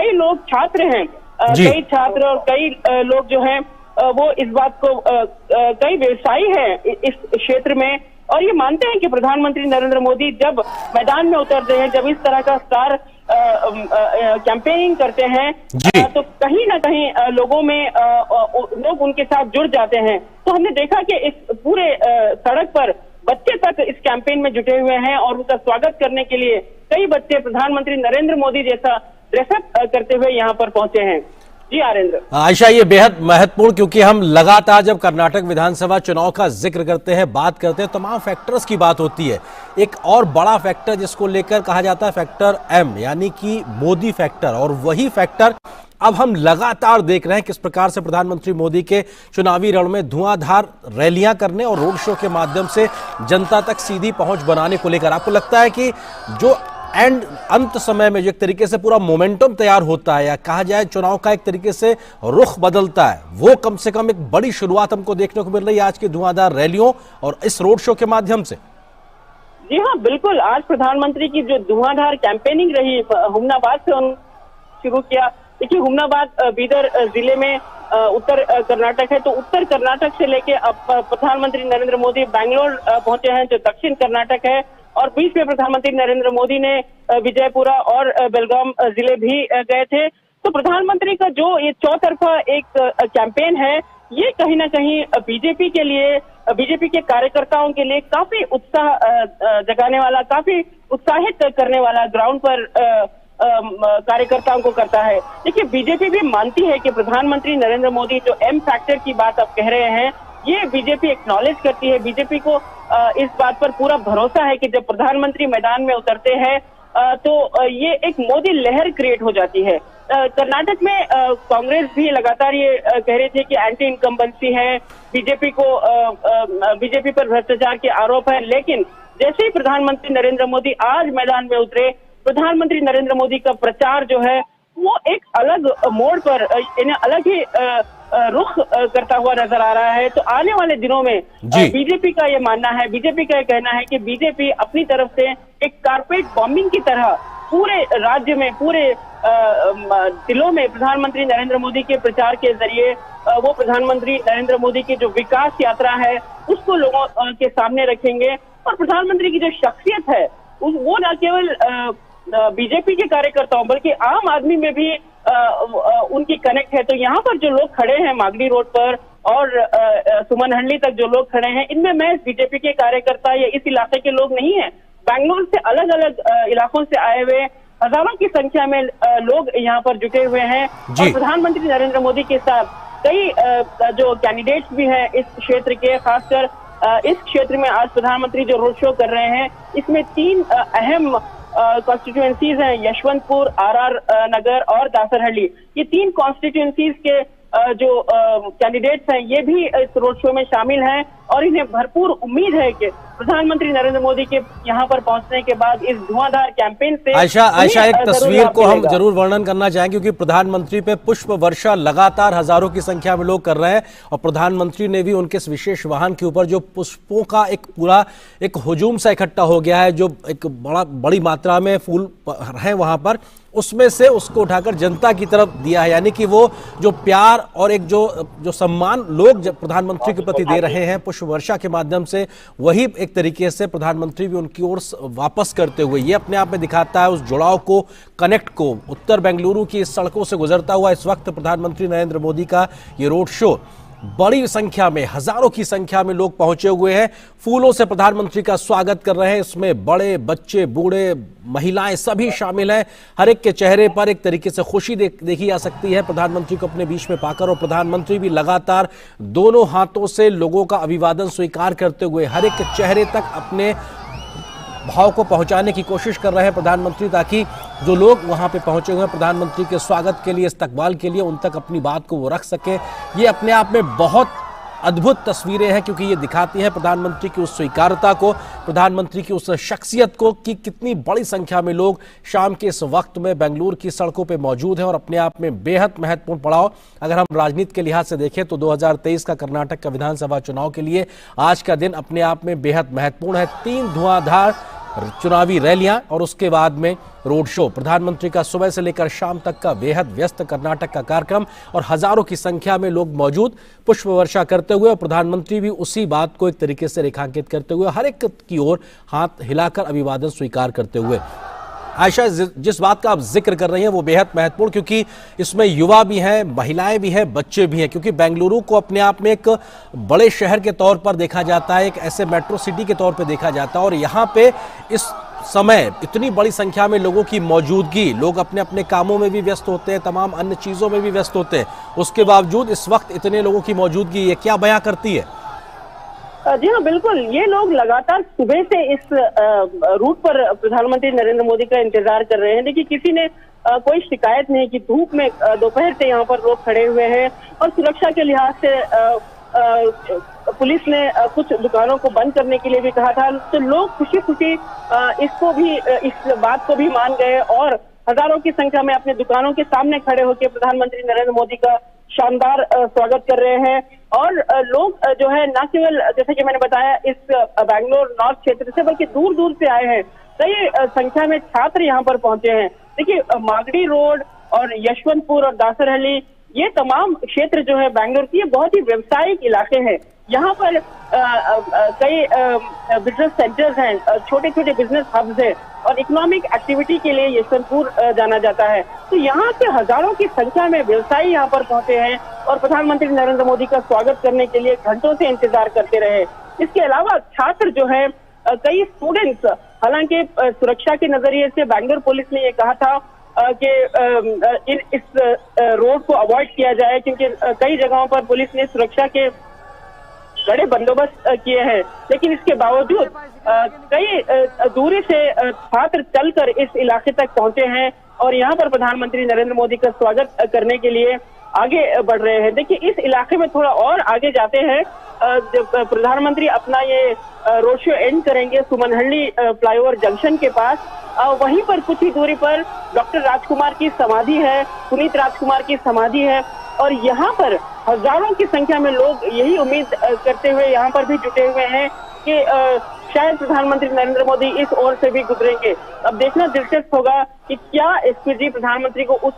कई लोग छात्र हैं, कई छात्र और कई लोग जो हैं वो इस बात को कई व्यवसायी हैं इस क्षेत्र में, और ये मानते हैं कि प्रधानमंत्री नरेंद्र मोदी जब मैदान में उतरते हैं, जब इस तरह का स्टार कैंपेनिंग करते हैं तो कहीं ना कहीं लोगों में लोग उनके साथ जुड़ जाते हैं। तो हमने देखा कि इस पूरे सड़क पर बच्चे तक इस कैंपेन में जुटे हुए हैं और उनका स्वागत करने के लिए कई बच्चे प्रधानमंत्री नरेंद्र मोदी जैसा ड्रेसअप करते हुए यहाँ पर पहुंचे हैं। जी आरेंद्र। आयशा, ये बेहद महत्वपूर्ण, क्योंकि हम लगातार जब कर्नाटक विधानसभा चुनाव का जिक्र करते हैं, बात करते हैं, तमाम फैक्टर्स की बात होती है। एक और बड़ा फैक्टर जिसको लेकर कहा जाता है फैक्टर एम, यानी कि मोदी फैक्टर, और वही फैक्टर अब हम लगातार देख रहे हैं किस प्रकार से प्रधानमंत्री मोदी के चुनावी रण में धुआंधार रैलियां करने और रोड शो के माध्यम से जनता तक सीधी पहुंच बनाने को लेकर आपको लगता है कि जो अंत समय में जो एक तरीके से पूरा मोमेंटम तैयार होता है, या कहा जाए चुनाव का एक तरीके से रुख बदलता है, वो कम से कम एक बड़ी शुरुआत हमको देखने को मिल रही है आज की धुआंधार रैलियों और इस रोड शो के माध्यम से? जी हाँ, बिल्कुल। आज प्रधानमंत्री की जो धुआंधार कैंपेनिंग रही, हुमनाबाद से शुरू किया। देखिए, हुमनाबाद बीदर जिले में उत्तर कर्नाटक है, तो उत्तर कर्नाटक से लेके अब प्रधानमंत्री नरेंद्र मोदी बैंगलोर पहुंचे हैं जो दक्षिण कर्नाटक है, और बीच में प्रधानमंत्री नरेंद्र मोदी ने विजयपुरा और बेलगाम जिले भी गए थे। तो प्रधानमंत्री का जो ये चौतरफा एक कैंपेन है, ये कहीं ना कहीं बीजेपी के लिए, बीजेपी के कार्यकर्ताओं के लिए काफी उत्साह जगाने वाला, काफी उत्साहित करने वाला ग्राउंड पर कार्यकर्ताओं को करता है। देखिए, बीजेपी भी मानती है कि प्रधानमंत्री नरेंद्र मोदी जो एम फैक्टर की बात आप कह रहे हैं, ये बीजेपी एक्नॉलेज करती है। बीजेपी को इस बात पर पूरा भरोसा है कि जब प्रधानमंत्री मैदान में उतरते हैं तो ये एक मोदी लहर क्रिएट हो जाती है। कर्नाटक में कांग्रेस भी लगातार ये कह रही थी कि एंटी इनकम्बेंसी है, बीजेपी पर भ्रष्टाचार के आरोप है, लेकिन जैसे ही प्रधानमंत्री नरेंद्र मोदी आज मैदान में उतरे, प्रधानमंत्री नरेंद्र मोदी का प्रचार जो है वो एक अलग मोड़ पर, अलग ही रुख करता हुआ नजर आ रहा है। तो आने वाले दिनों में बीजेपी का ये मानना है, बीजेपी का ये कहना है कि बीजेपी अपनी तरफ से एक कारपेट बॉम्बिंग की तरह पूरे राज्य में, पूरे जिलों में प्रधानमंत्री नरेंद्र मोदी के प्रचार के जरिए वो प्रधानमंत्री नरेंद्र मोदी की जो विकास यात्रा है उसको लोगों के सामने रखेंगे। और प्रधानमंत्री की जो शख्सियत है वो न केवल बीजेपी के कार्यकर्ताओं बल्कि आम आदमी में भी उनकी कनेक्ट है। तो यहाँ पर जो लोग खड़े हैं मागडी रोड पर और सुमन हंडली तक जो लोग खड़े हैं, इनमें मैं बीजेपी के कार्यकर्ता या इस इलाके के लोग नहीं हैं। बैंगलोर से अलग अलग इलाकों से आए हुए हजारों की संख्या में लोग यहाँ पर जुटे हुए हैं, और प्रधानमंत्री नरेंद्र मोदी के साथ कई जो कैंडिडेट्स भी हैं इस क्षेत्र के, खासकर इस क्षेत्र में आज प्रधानमंत्री जो रोड शो कर रहे हैं, इसमें 3 अहम कॉन्स्टिट्यूएंसीज हैं, यशवंतपुर, आरआर नगर और दासरहಳ್ಳಿ। ये 3 कॉन्स्टिट्यूएंसीज के जो कैंडिडेट्स हैं ये भी इस रोड शो में शामिल हैं, और इन्हें भरपूर उम्मीद है कि प्रधानमंत्री नरेंद्र मोदी के यहाँ पर पहुंचने के बाद इस धुआंधार कैंपेन से आयशा एक तस्वीर को हम जरूर वर्णन करना चाहेंगे, क्योंकि प्रधानमंत्री पे पुष्प वर्षा लगातार हजारों की संख्या में लोग कर रहे हैं, और प्रधानमंत्री ने भी उनके इस विशेष वाहन के ऊपर जो पुष्पों का एक पूरा एक हुजूम सा इकट्ठा हो गया है, जो एक बड़ी मात्रा में फूल है वहां पर, उसमें से उसको उठाकर जनता की तरफ दिया है। यानी कि वो जो प्यार और एक जो सम्मान लोग प्रधानमंत्री के प्रति दे रहे हैं पुष्प वर्षा के माध्यम से, वही एक तरीके से प्रधानमंत्री भी उनकी ओर वापस करते हुए ये अपने आप में दिखाता है उस जुड़ाव को, कनेक्ट को। उत्तर बेंगलुरु की इस सड़कों से गुजरता हुआ इस वक्त प्रधानमंत्री नरेंद्र मोदी का ये रोड शो, बड़ी संख्या में, हजारों की संख्या में लोग पहुंचे हुए हैं, फूलों से प्रधानमंत्री का स्वागत कर रहे हैं। इसमें बड़े, बच्चे, बूढ़े, महिलाएं सभी शामिल हैं। हर एक के चेहरे पर एक तरीके से खुशी देखी जा सकती है प्रधानमंत्री को अपने बीच में पाकर, और प्रधानमंत्री भी लगातार दोनों हाथों से लोगों का अभिवादन स्वीकार करते हुए हर एक के चेहरे तक अपने भाव को पहुंचाने की कोशिश कर रहे हैं प्रधानमंत्री, ताकि जो लोग वहां पे पहुंचे हुए हैं प्रधानमंत्री के स्वागत के लिए, इस्तकबाल के लिए, उन तक अपनी बात को वो रख सके। ये अपने आप में बहुत अद्भुत तस्वीरें हैं, क्योंकि ये दिखाती हैं प्रधानमंत्री की उस स्वीकारता को, प्रधानमंत्री की उस शख्सियत को, कि कितनी बड़ी संख्या में लोग शाम के इस वक्त में बेंगलुरु की सड़कों पे मौजूद हैं। और अपने आप में बेहद महत्वपूर्ण पड़ाव अगर हम राजनीति के लिहाज से देखें तो 2023 का कर्नाटक का विधानसभा चुनाव के लिए आज का दिन अपने आप में बेहद महत्वपूर्ण है। 3 धुआंधार चुनावी रैलियां और उसके बाद में रोड शो। प्रधानमंत्री का सुबह से लेकर शाम तक का बेहद व्यस्त कर्नाटक का कार्यक्रम और हजारों की संख्या में लोग मौजूद पुष्प वर्षा करते हुए, और प्रधानमंत्री भी उसी बात को एक तरीके से रेखांकित करते हुए हर एक की ओर हाथ हिलाकर अभिवादन स्वीकार करते हुए। आयशा, जिस बात का आप जिक्र कर रही हैं वो बेहद महत्वपूर्ण, क्योंकि इसमें युवा भी हैं, महिलाएं भी हैं, बच्चे भी हैं, क्योंकि बेंगलुरु को अपने आप में एक बड़े शहर के तौर पर देखा जाता है, एक ऐसे मेट्रो सिटी के तौर पर देखा जाता है, और यहाँ पे इस समय इतनी बड़ी संख्या में लोगों की मौजूदगी, लोग अपने अपने कामों में भी व्यस्त होते हैं, तमाम अन्य चीजों में भी व्यस्त होते हैं, उसके बावजूद इस वक्त इतने लोगों की मौजूदगी ये क्या बयां करती है? जी हाँ, बिल्कुल। ये लोग लगातार सुबह से इस रूट पर प्रधानमंत्री नरेंद्र मोदी का इंतजार कर रहे हैं। देखिए, किसी ने कोई शिकायत नहीं की। धूप में दोपहर से यहाँ पर लोग खड़े हुए हैं, और सुरक्षा के लिहाज से पुलिस ने कुछ दुकानों को बंद करने के लिए भी कहा था। तो लोग खुशी खुशी इस बात को भी मान गए, और हजारों की संख्या में अपने दुकानों के सामने खड़े होकर प्रधानमंत्री नरेंद्र मोदी का शानदार स्वागत कर रहे हैं। और लोग जो है न केवल, जैसे कि मैंने बताया, इस बैंगलोर नॉर्थ क्षेत्र से, बल्कि दूर दूर से आए हैं। कई संख्या में छात्र यहाँ पर पहुंचे हैं। देखिए, मागडी रोड और यशवंतपुर और दासरहली, ये तमाम क्षेत्र जो है बैंगलोर की, ये बहुत ही व्यावसायिक इलाके हैं। यहाँ पर कई बिजनेस सेंटर्स हैं, छोटे छोटे बिजनेस हब्स हैं, और इकोनॉमिक एक्टिविटी के लिए यशवंतपुर जाना जाता है। तो यहाँ से हजारों की संख्या में व्यवसायी यहाँ पर पहुंचे हैं, और प्रधानमंत्री नरेंद्र मोदी का स्वागत करने के लिए घंटों से इंतजार करते रहे। इसके अलावा छात्र जो है, कई स्टूडेंट्स, हालांकि सुरक्षा के नजरिए से बैंगलोर पुलिस ने ये कहा था कि इस रोड को अवॉइड किया जाए, क्योंकि कई जगहों पर पुलिस ने सुरक्षा के बड़े बंदोबस्त किए हैं। लेकिन इसके बावजूद कई दूरी से छात्र चलकर इस इलाके तक पहुंचे हैं, और यहाँ पर प्रधानमंत्री नरेंद्र मोदी का स्वागत करने के लिए आगे बढ़ रहे हैं। देखिए, इस इलाके में थोड़ा और आगे जाते हैं, जब प्रधानमंत्री अपना ये रोड शो एंड करेंगे सुमनहल्ली फ्लाईओवर जंक्शन के पास, वहीं पर कुछ ही दूरी पर डॉक्टर राजकुमार की समाधि है, पुनीत राजकुमार की समाधि है, और यहाँ पर हजारों की संख्या में लोग यही उम्मीद करते हुए यहाँ पर भी जुटे हुए हैं कि शायद प्रधानमंत्री नरेंद्र मोदी इस ओर से भी गुजरेंगे। अब देखना दिलचस्प होगा कि क्या एसपीजी प्रधानमंत्री को उस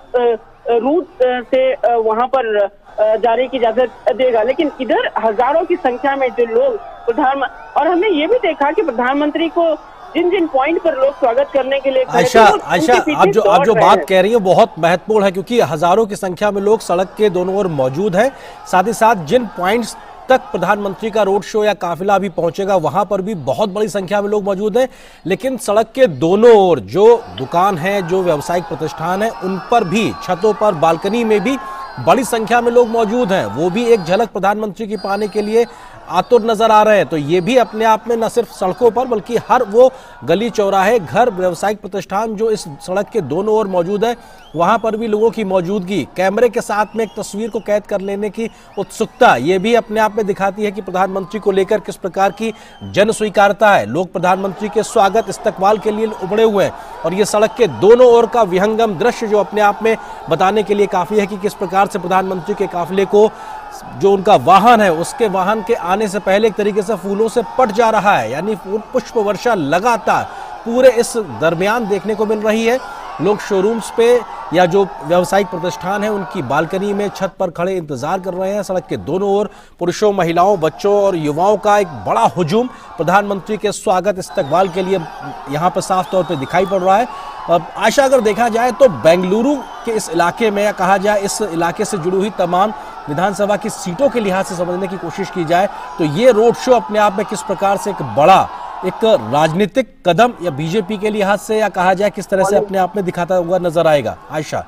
रूट से वहां पर जाने की इजाजत देगा। लेकिन इधर हजारों की संख्या में जो लोग और हमने ये भी देखा कि प्रधानमंत्री को जिन जिन पॉइंट पर लोग स्वागत करने के लिए आयशा, आप जो बात कह रही है बहुत महत्वपूर्ण है, क्योंकि हजारों की संख्या में लोग सड़क के दोनों ओर मौजूद हैं। साथ ही साथ जिन पॉइंट्स तक प्रधानमंत्री का रोड शो या काफिला अभी पहुंचेगा, वहां पर भी बहुत बड़ी संख्या में लोग मौजूद हैं। लेकिन सड़क के दोनों ओर जो दुकान है, जो व्यावसायिक प्रतिष्ठान है, उन पर भी, छतों पर, बालकनी में भी बड़ी संख्या में लोग मौजूद हैं। वो भी एक झलक प्रधानमंत्री की पाने के लिए आतुर नजर आ रहे हैं। तो ये भी अपने आप में न सिर्फ सड़कों पर, बल्कि हर वो गली, चौराहे, घर, व्यावसायिक प्रतिष्ठान जो इस सड़क के दोनों ओर मौजूद है, वहां पर भी लोगों की मौजूदगी, कैमरे के साथ में एक तस्वीर को कैद कर लेने की उत्सुकता, ये भी अपने आप में दिखाती है कि प्रधानमंत्री को लेकर किस प्रकार की जन स्वीकारता है। लोग प्रधानमंत्री के स्वागत, इस्तकबाल के लिए उमड़े हुए हैं, और ये सड़क के दोनों ओर का विहंगम दृश्य जो अपने आप में बताने के लिए काफी है कि किस प्रकार से प्रधानमंत्री के काफिले को, जो उनका वाहन है, उसके वाहन के आने से पहले एक तरीके से फूलों से पट जा रहा है। यानी पुष्प वर्षा लगातार पूरे इस दरमियान देखने को मिल रही है। लोग शोरूम्स पे या जो व्यावसायिक प्रतिष्ठान है, उनकी बालकनी में, छत पर खड़े इंतजार कर रहे हैं। सड़क के दोनों ओर पुरुषों, महिलाओं, बच्चों और युवाओं का एक बड़ा हुजूम प्रधानमंत्री के स्वागत, इस्तकबाल के लिए यहाँ पर साफ तौर पे दिखाई पड़ रहा है। आशा, अगर देखा जाए तो बेंगलुरु के इस इलाके में, या कहा जाए इस इलाके से जुड़ी हुई तमाम विधानसभा की सीटों के लिहाज से समझने की कोशिश की जाए, तो ये रोड शो अपने आप में किस प्रकार से एक बड़ा एक राजनीतिक कदम, या बीजेपी के लिहाज से, या कहा जाए किस तरह से अपने आप में दिखाता हुआ नजर आएगा? आयशा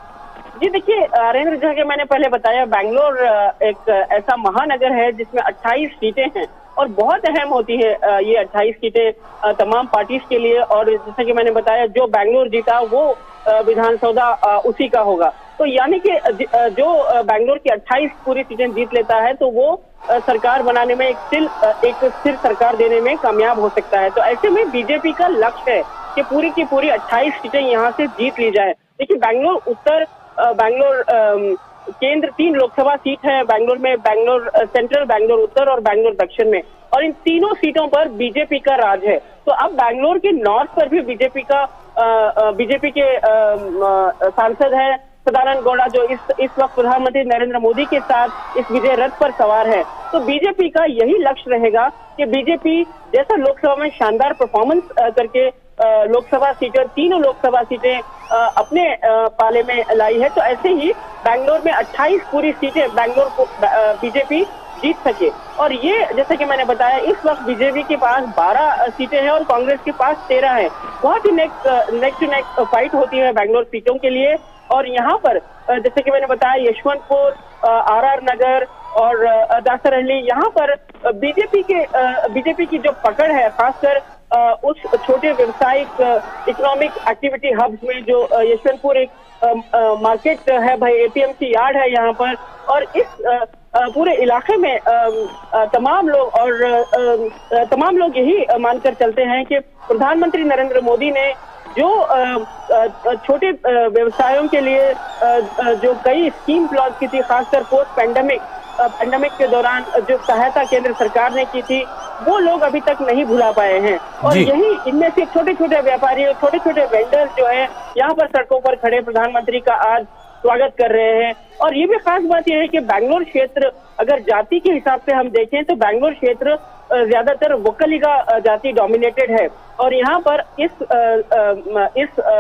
जी, देखिए नरेंद्र, जैसा कि मैंने पहले बताया, बैंगलोर एक ऐसा महानगर है जिसमें 28 सीटें हैं, और बहुत अहम होती है ये 28 सीटें तमाम पार्टीज के लिए। और जैसा कि मैंने बताया, जो बैंगलोर जीता वो विधानसभा उसी का होगा। तो यानी कि जो बैंगलोर की 28 पूरी सीटें जीत लेता है, तो वो सरकार बनाने में, एक स्थिर सरकार देने में कामयाब हो सकता है। तो ऐसे में बीजेपी का लक्ष्य है कि पूरी की पूरी 28 सीटें यहाँ से जीत ली जाए। देखिए, बैंगलोर उत्तर, बैंगलोर केंद्र 3 लोकसभा सीट है बैंगलोर में, बैंगलोर सेंट्रल, बैंगलोर उत्तर और बैंगलोर दक्षिण में, और इन तीनों सीटों पर बीजेपी का राज है। तो अब बैंगलोर के नॉर्थ पर भी बीजेपी के सांसद है सदानंद गौड़ा, जो इस वक्त प्रधानमंत्री नरेंद्र मोदी के साथ इस विजय रथ पर सवार है। तो बीजेपी का यही लक्ष्य रहेगा कि बीजेपी जैसा लोकसभा में शानदार परफॉर्मेंस करके लोकसभा सीटें, तीनों लोकसभा सीटें अपने पाले में लाई है, तो ऐसे ही बैंगलोर में 28 पूरी सीटें बैंगलोर को बीजेपी जीत सके। और ये जैसे कि मैंने बताया, इस वक्त बीजेपी के पास 12 सीटें हैं और कांग्रेस के पास 13 है। बहुत ही नेक टू नेक फाइट होती है बैंगलोर सीटों के लिए। और यहाँ पर जैसे कि मैंने बताया, यशवंतपुर, आरआर नगर और दासरहली, यहाँ पर बीजेपी की जो पकड़ है, खासकर उस छोटे व्यवसायिक इकोनॉमिक एक्टिविटी हब्स में, जो यशवंतपुर एक मार्केट है भाई, एपीएमसी यार्ड है यहाँ पर, और इस पूरे इलाके में तमाम लोग यही मानकर चलते हैं कि प्रधानमंत्री नरेंद्र मोदी ने जो छोटे व्यवसायों के लिए जो कई स्कीम लॉन्च की थी, खासकर पोस्ट पैंडेमिक के दौरान जो सहायता केंद्र सरकार ने की थी, वो लोग अभी तक नहीं भुला पाए हैं। और यही इनमें से छोटे छोटे व्यापारी, छोटे छोटे वेंडर्स जो है, यहाँ पर सड़कों पर खड़े प्रधानमंत्री का आज स्वागत कर रहे हैं। और ये भी खास बात यह है कि बैंगलोर क्षेत्र, अगर जाति के हिसाब से हम देखें तो बैंगलोर क्षेत्र ज्यादातर वोक्कलिगा जाति डोमिनेटेड है, और यहाँ पर इस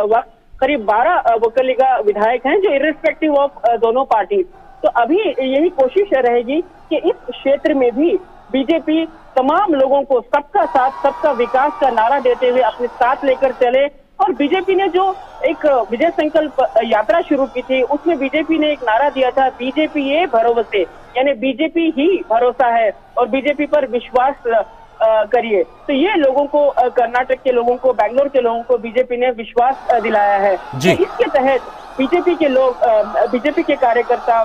वक्त करीब 12 वोक्कलिगा विधायक हैं, जो इर्रिस्पेक्टिव ऑफ दोनों पार्टी। तो अभी यही कोशिश रहेगी कि इस क्षेत्र में भी बीजेपी तमाम लोगों को सबका साथ सबका विकास का नारा देते हुए अपने साथ लेकर चले। और बीजेपी ने जो एक विजय संकल्प यात्रा शुरू की थी, उसमें बीजेपी ने एक नारा दिया था, बीजेपी ये भरोसे, यानी बीजेपी ही भरोसा है और बीजेपी पर विश्वास करिए। तो ये लोगों को, कर्नाटक के लोगों को, बैंगलोर के लोगों को बीजेपी ने विश्वास दिलाया है। तो इसके तहत बीजेपी के कार्यकर्ता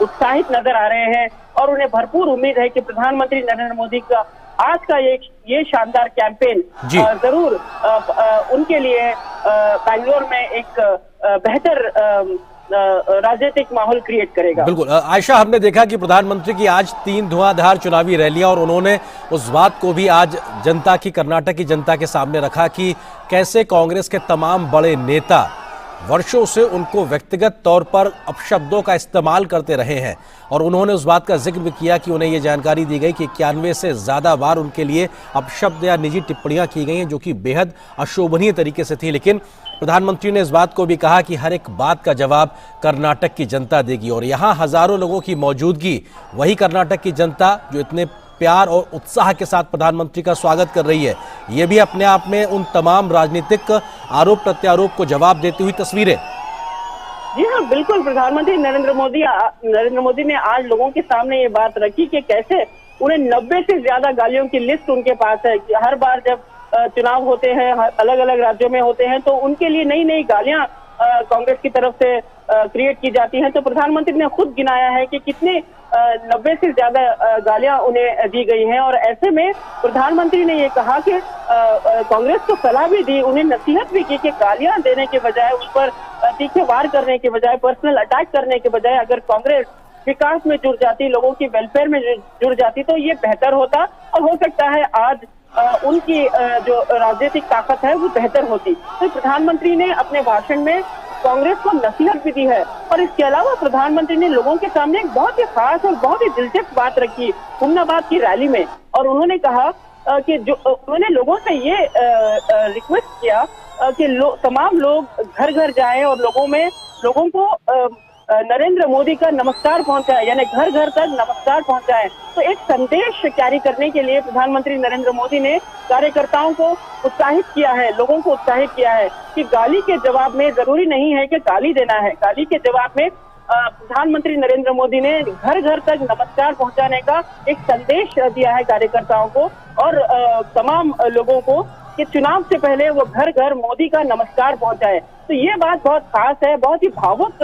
उत्साहित नजर आ रहे हैं और उन्हें भरपूर उम्मीद है कि प्रधानमंत्री नरेंद्र मोदी का आज का ये शानदार कैंपेन जरूर उनके लिए बैंगलोर में एक बेहतर राजनीतिक माहौल क्रिएट करेगा। बिल्कुल आयशा, हमने देखा कि प्रधानमंत्री की आज 3 धुआंधार चुनावी रैलियां, और उन्होंने उस बात को भी आज कर्नाटक की जनता के सामने रखा कि कैसे कांग्रेस के तमाम बड़े नेता वर्षों से उनको व्यक्तिगत तौर पर अपशब्दों का इस्तेमाल करते रहे हैं। और उन्होंने उस बात का जिक्र भी किया कि उन्हें यह जानकारी दी गई कि 91 से ज्यादा बार उनके लिए अपशब्द या निजी टिप्पणियां की गई हैं, जो कि बेहद अशोभनीय तरीके से थी। लेकिन प्रधानमंत्री ने इस बात को भी कहा कि हर एक बात का जवाब कर्नाटक की जनता देगी, और यहाँ हजारों लोगों की मौजूदगी, वही कर्नाटक की जनता जो इतने प्यार और उत्साह के साथ प्रधानमंत्री का स्वागत कर रही है, ये भी अपने आप में उन तमाम राजनीतिक आरोप प्रत्यारोप को जवाब देती हुई तस्वीरें। जी हाँ, बिल्कुल। प्रधानमंत्री नरेंद्र मोदी ने आज लोगों के सामने ये बात रखी कि कैसे उन्हें 90 से ज्यादा गालियों की लिस्ट उनके पास है। हर बार जब चुनाव होते हैं, अलग अलग राज्यों में होते हैं, तो उनके लिए नई नई गालियां कांग्रेस की तरफ से क्रिएट की जाती हैं। तो प्रधानमंत्री ने खुद गिनाया है कि कितने 90 से ज्यादा गालियां उन्हें दी गई हैं। और ऐसे में प्रधानमंत्री ने ये कहा कि कांग्रेस को सलाह भी दी, उन्हें नसीहत भी की कि गालियां देने के बजाय, उस पर तीखे वार करने के बजाय, पर्सनल अटैक करने के बजाय, अगर कांग्रेस विकास में जुड़ जाती, लोगों की वेलफेयर में जुड़ जाती, तो ये बेहतर होता। और हो सकता है आज उनकी जो राजनीतिक ताकत है वो बेहतर होती। तो प्रधानमंत्री ने अपने भाषण में कांग्रेस को नसीहत भी दी है। और इसके अलावा प्रधानमंत्री ने लोगों के सामने एक बहुत ही खास और बहुत ही दिलचस्प बात रखी हुमनाबाद की रैली में। और उन्होंने कहा कि उन्होंने लोगों से ये रिक्वेस्ट किया कि तमाम लोग घर घर जाएं और लोगों को नरेंद्र मोदी का नमस्कार पहुंचाए, यानी घर घर तक नमस्कार पहुंचाए। तो एक संदेश कैरी करने के लिए प्रधानमंत्री नरेंद्र मोदी ने कार्यकर्ताओं को उत्साहित किया है, लोगों को उत्साहित किया है कि गाली के जवाब में जरूरी नहीं है कि गाली देना है। गाली के जवाब में प्रधानमंत्री नरेंद्र मोदी ने घर घर तक नमस्कार पहुंचाने का एक संदेश दिया है कार्यकर्ताओं को और तमाम लोगों को कि चुनाव से पहले वो घर घर मोदी का नमस्कार पहुंचाए। तो ये बात बहुत खास है, बहुत ही भावुक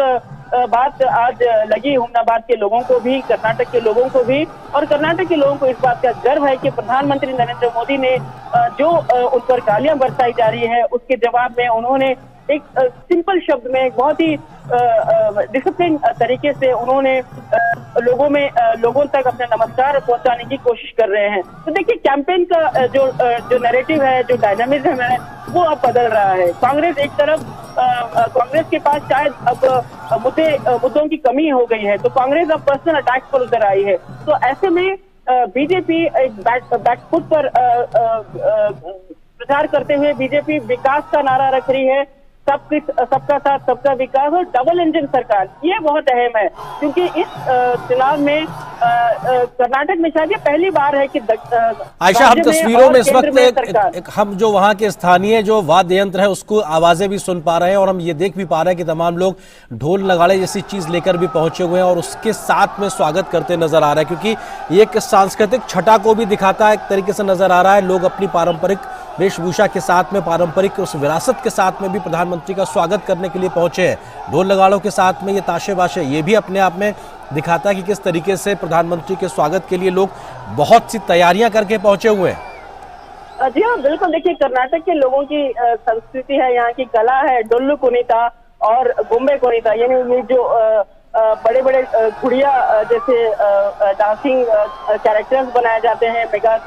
बात आज लगी हुमनाबाद के लोगों को भी, कर्नाटक के लोगों को भी। और कर्नाटक के लोगों को इस बात का गर्व है कि प्रधानमंत्री नरेंद्र मोदी ने जो उन पर गालियां बरसाई जा रही है, उसके जवाब में उन्होंने एक सिंपल शब्द में, एक बहुत ही डिसिप्लिन तरीके से उन्होंने लोगों तक अपने नमस्कार पहुंचाने की कोशिश कर रहे हैं। तो देखिए, कैंपेन का जो नैरेटिव है, जो डायनामिज्म है, वो अब बदल रहा है। कांग्रेस एक तरफ कांग्रेस के पास शायद अब मुद्दों की कमी हो गई है, तो कांग्रेस अब पर्सनल अटैक पर उतर आई है। तो ऐसे में बीजेपी एक बैकफुट पर प्रचार करते हुए बीजेपी विकास का नारा रख रही है, सबका साथ सबका विकास और डबल इंजन सरकार। ये बहुत अहम है, क्योंकि इस चुनाव में कर्नाटक में शायद ये पहली बार है कि आयशा, हम तस्वीरों में इस वक्त एक हम जो वहां के स्थानीय जो वाद्य यंत्र है उसको आवाजें भी सुन पा रहे हैं, और हम ये देख भी पा रहे हैं कि तमाम लोग ढोल नगाड़े जैसी चीज लेकर भी पहुंचे हुए हैं और उसके साथ में स्वागत करते नजर आ रहा है, क्योंकि ये एक सांस्कृतिक छटा को भी दिखाता है, एक तरीके से नजर आ रहा है। लोग अपनी पारंपरिक वेशभूषा के साथ में, पारंपरिक उस विरासत के साथ में भी प्रधानमंत्री का स्वागत करने के लिए पहुंचे हैं। ढोल नगाड़ों के साथ में ये ताशे बाशे, ये भी अपने आप में दिखाता है कि किस तरीके से प्रधानमंत्री के स्वागत के लिए लोग बहुत सी तैयारियां करके पहुंचे हुए हैं। जी हाँ, बिल्कुल। देखिए, कर्नाटक के लोगों की संस्कृति है, यहाँ की कला है, डोल्लू कुनीता और गुम्बे कुनीता, यानी ये जो बड़े बड़े गुड़िया जैसे डांसिंग कैरेक्टर्स बनाए जाते हैं मेगा।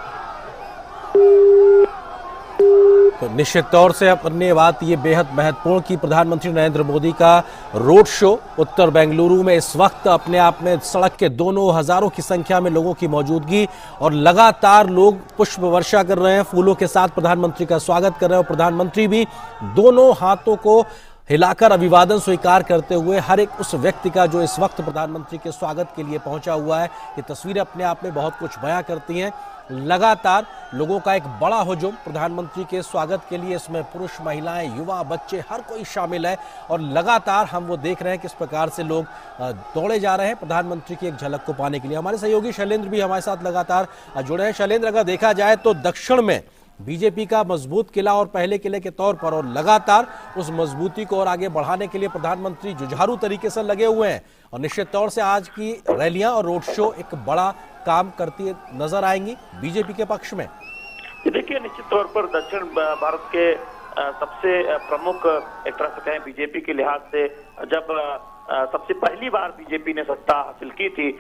तो निश्चित तौर से अपनी बात ये बेहद महत्वपूर्ण कि प्रधानमंत्री नरेंद्र मोदी का रोड शो उत्तर बेंगलुरु में इस वक्त अपने आप में सड़क के दोनों हजारों की संख्या में लोगों की मौजूदगी, और लगातार लोग पुष्प वर्षा कर रहे हैं, फूलों के साथ प्रधानमंत्री का स्वागत कर रहे हैं, और प्रधानमंत्री भी दोनों हाथों को हिलाकर अभिवादन स्वीकार करते हुए हर एक उस व्यक्ति का जो इस वक्त प्रधानमंत्री के स्वागत के लिए पहुंचा हुआ है। ये तस्वीरें अपने आप में बहुत कुछ बयां करती हैं। लगातार लोगों का एक बड़ा हुजूम प्रधानमंत्री के स्वागत के लिए, इसमें पुरुष, महिलाएं, युवा, बच्चे, हर कोई शामिल है, और लगातार हम वो देख रहे हैं किस प्रकार से लोग दौड़े जा रहे हैं प्रधानमंत्री की एक झलक को पाने के लिए। हमारे सहयोगी शैलेंद्र भी हमारे साथ लगातार जुड़े हैं। शैलेंद्र, अगर देखा जाए तो दक्षिण में बीजेपी का मजबूत किला और पहले किले के तौर पर, और लगातार उस मजबूती को और आगे बढ़ाने के लिए प्रधानमंत्री जुझारू तरीके से लगे हुए हैं, और निश्चित तौर से आज की रैलियां और रोड शो एक बड़ा काम करती नजर आएंगी बीजेपी के पक्ष में। देखिए, निश्चित तौर पर दक्षिण भारत के सबसे प्रमुख, एक तरह से कहें बीजेपी के लिहाज से, जब सबसे पहली बार बीजेपी ने सत्ता हासिल की थी,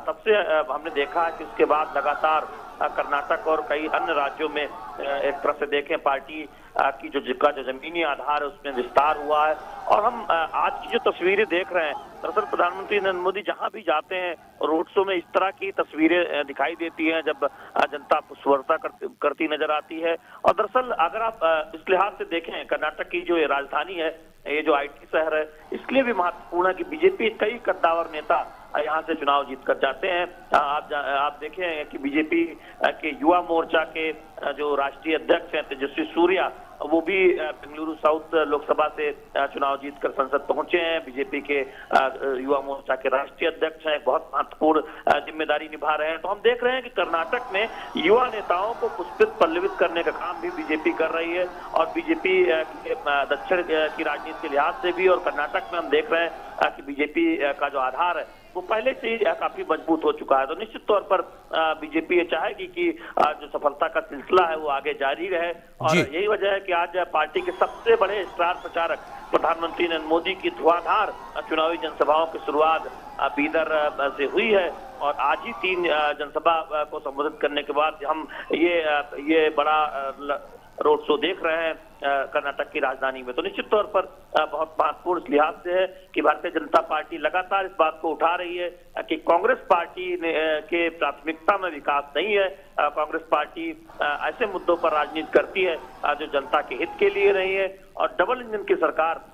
तब से हमने देखा है कि उसके बाद लगातार कर्नाटक और कई अन्य राज्यों में एक तरह से देखें पार्टी की जो जमीनी आधार है उसमें विस्तार हुआ है। और हम आज की जो तस्वीरें देख रहे हैं, दरअसल प्रधानमंत्री नरेंद्र मोदी जहां भी जाते हैं रोड शो में इस तरह की तस्वीरें दिखाई देती हैं, जब जनता पुष्पवर्षा करती नजर आती है। और दरअसल अगर आप इस लिहाज से देखें, कर्नाटक की जो राजधानी है, ये जो IT शहर है, इसके लिए भी महत्वपूर्ण है कि बीजेपी कई कद्दावर नेता यहाँ से चुनाव जीत कर जाते हैं। आप देखें कि बीजेपी के युवा मोर्चा के जो राष्ट्रीय अध्यक्ष हैं तेजस्वी सूर्या, वो भी बेंगलुरु साउथ लोकसभा से चुनाव जीतकर संसद पहुंचे हैं। बीजेपी के युवा मोर्चा के राष्ट्रीय अध्यक्ष हैं, बहुत महत्वपूर्ण जिम्मेदारी निभा रहे हैं। तो हम देख रहे हैं कि कर्नाटक में युवा नेताओं को पुष्पित पल्लवित करने का काम भी बीजेपी कर रही है, और बीजेपी दक्षिण की राजनीति के लिहाज से भी, और कर्नाटक में हम देख रहे हैं कि बीजेपी का जो आधार है वो पहले से ही काफी मजबूत हो चुका है। तो निश्चित तौर पर बीजेपी ये चाहेगी कि जो सफलता का सिलसिला है वो आगे जारी रहे, और यही वजह है कि आज पार्टी के सबसे बड़े स्टार प्रचारक प्रधानमंत्री नरेंद्र मोदी की धुआंधार चुनावी जनसभाओं की शुरुआत बीदर से हुई है, और आज ही 3 जनसभा को संबोधित करने के बाद हम ये बड़ा रोड शो देख रहे हैं कर्नाटक की राजधानी में। तो निश्चित तौर पर बहुत महत्वपूर्ण इस लिहाज से है कि भारतीय जनता पार्टी लगातार इस बात को उठा रही है कि कांग्रेस पार्टी के प्राथमिकता में विकास नहीं है। कांग्रेस पार्टी ऐसे मुद्दों पर राजनीति करती है जो जनता के हित के लिए रही है, और डबल इंजन की सरकार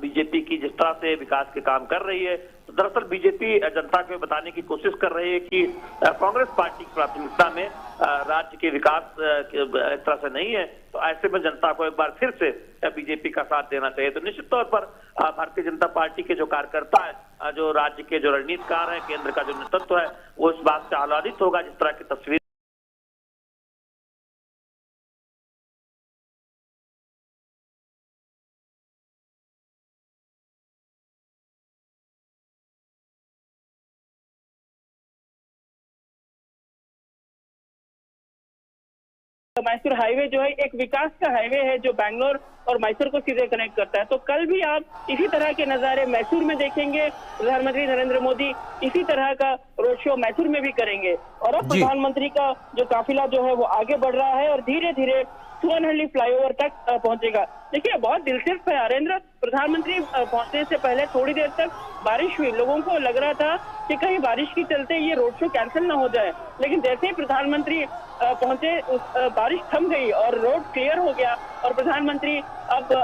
बीजेपी की जिस तरह से विकास के काम कर रही है, तो दरअसल बीजेपी जनता को बताने की कोशिश कर रही है कि कांग्रेस पार्टी की प्राथमिकता में राज्य के विकास एक तरह से नहीं है। तो ऐसे में जनता को एक बार फिर से बीजेपी का साथ देना चाहिए। तो निश्चित तौर पर भारतीय जनता पार्टी के जो कार्यकर्ता है, जो राज्य के जो रणनीतिकार है, केंद्र का जो नेतृत्व है, वो इस बात से आह्लादित होगा जिस तरह की तस्वीर मैसूर हाईवे जो है एक विकास का हाईवे है जो बैंगलोर और मैसूर को सीधे कनेक्ट करता है। तो कल भी आप इसी तरह के नजारे मैसूर में देखेंगे। प्रधानमंत्री नरेंद्र मोदी इसी तरह का रोड शो मैसूर में भी करेंगे। और अब प्रधानमंत्री का जो काफिला जो है वो आगे बढ़ रहा है और धीरे धीरे सुवनहल्ली फ्लाईओवर तक पहुंचेगा। देखिए बहुत दिलचस्प है आरेंद्र, प्रधानमंत्री पहुंचने से पहले थोड़ी देर तक बारिश हुई। लोगों को लग रहा था कि कहीं बारिश के चलते ये रोड शो कैंसिल ना हो जाए, लेकिन जैसे ही प्रधानमंत्री पहुंचे बारिश थम गई और रोड क्लियर हो गया और प्रधानमंत्री अब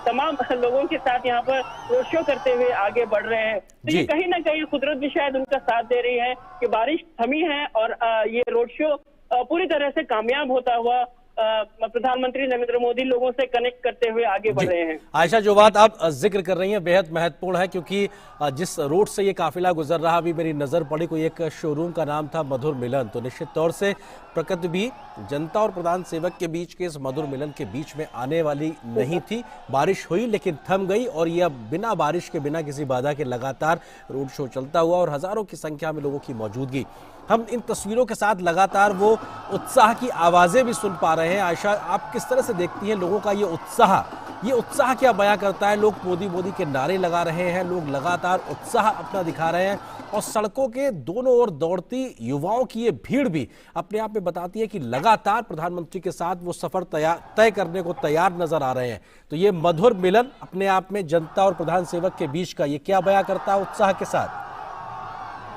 तमाम लोगों के साथ यहाँ पर रोड शो करते हुए आगे बढ़ रहे हैं। तो ये कहीं ना कहीं कुदरत भी शायद उनका साथ दे रही है कि बारिश थमी है और ये रोड शो पूरी तरह से कामयाब होता हुआ प्रधानमंत्री नरेंद्र मोदी लोगों से कनेक्ट करते हुए आगे बढ़ रहे हैं। आयशा, जो बात आप जिक्र कर रही हैं बेहद महत्वपूर्ण है, क्योंकि जिस रोड से ये काफिला गुजर रहा, अभी मेरी नजर पड़ी कोई एक शोरूम का नाम था मधुर मिलन। तो निश्चित तौर से प्रकृति भी जनता और प्रधान सेवक के बीच के इस मधुर मिलन के बीच में आने वाली नहीं थी। बारिश हुई लेकिन थम गई और यह बिना बारिश के, बिना किसी बाधा के लगातार रोड शो चलता हुआ और हजारों की संख्या में लोगों की मौजूदगी। हम इन तस्वीरों के साथ लगातार वो उत्साह की आवाजें भी सुन पा रहे हैं। आयशा, आप किस तरह से देखती हैं लोगों का ये उत्साह क्या बयां करता है? लोग मोदी मोदी के नारे लगा रहे हैं, लोग लगातार उत्साह अपना दिखा रहे हैं और सड़कों के दोनों ओर दौड़ती युवाओं की ये भीड़ भी अपने आप में बताती है कि लगातार प्रधानमंत्री के साथ वो सफर तय करने को तैयार नजर आ रहे हैं। तो ये मधुर मिलन अपने आप में जनता और प्रधान सेवक के बीच का ये क्या बयां करता है उत्साह के साथ?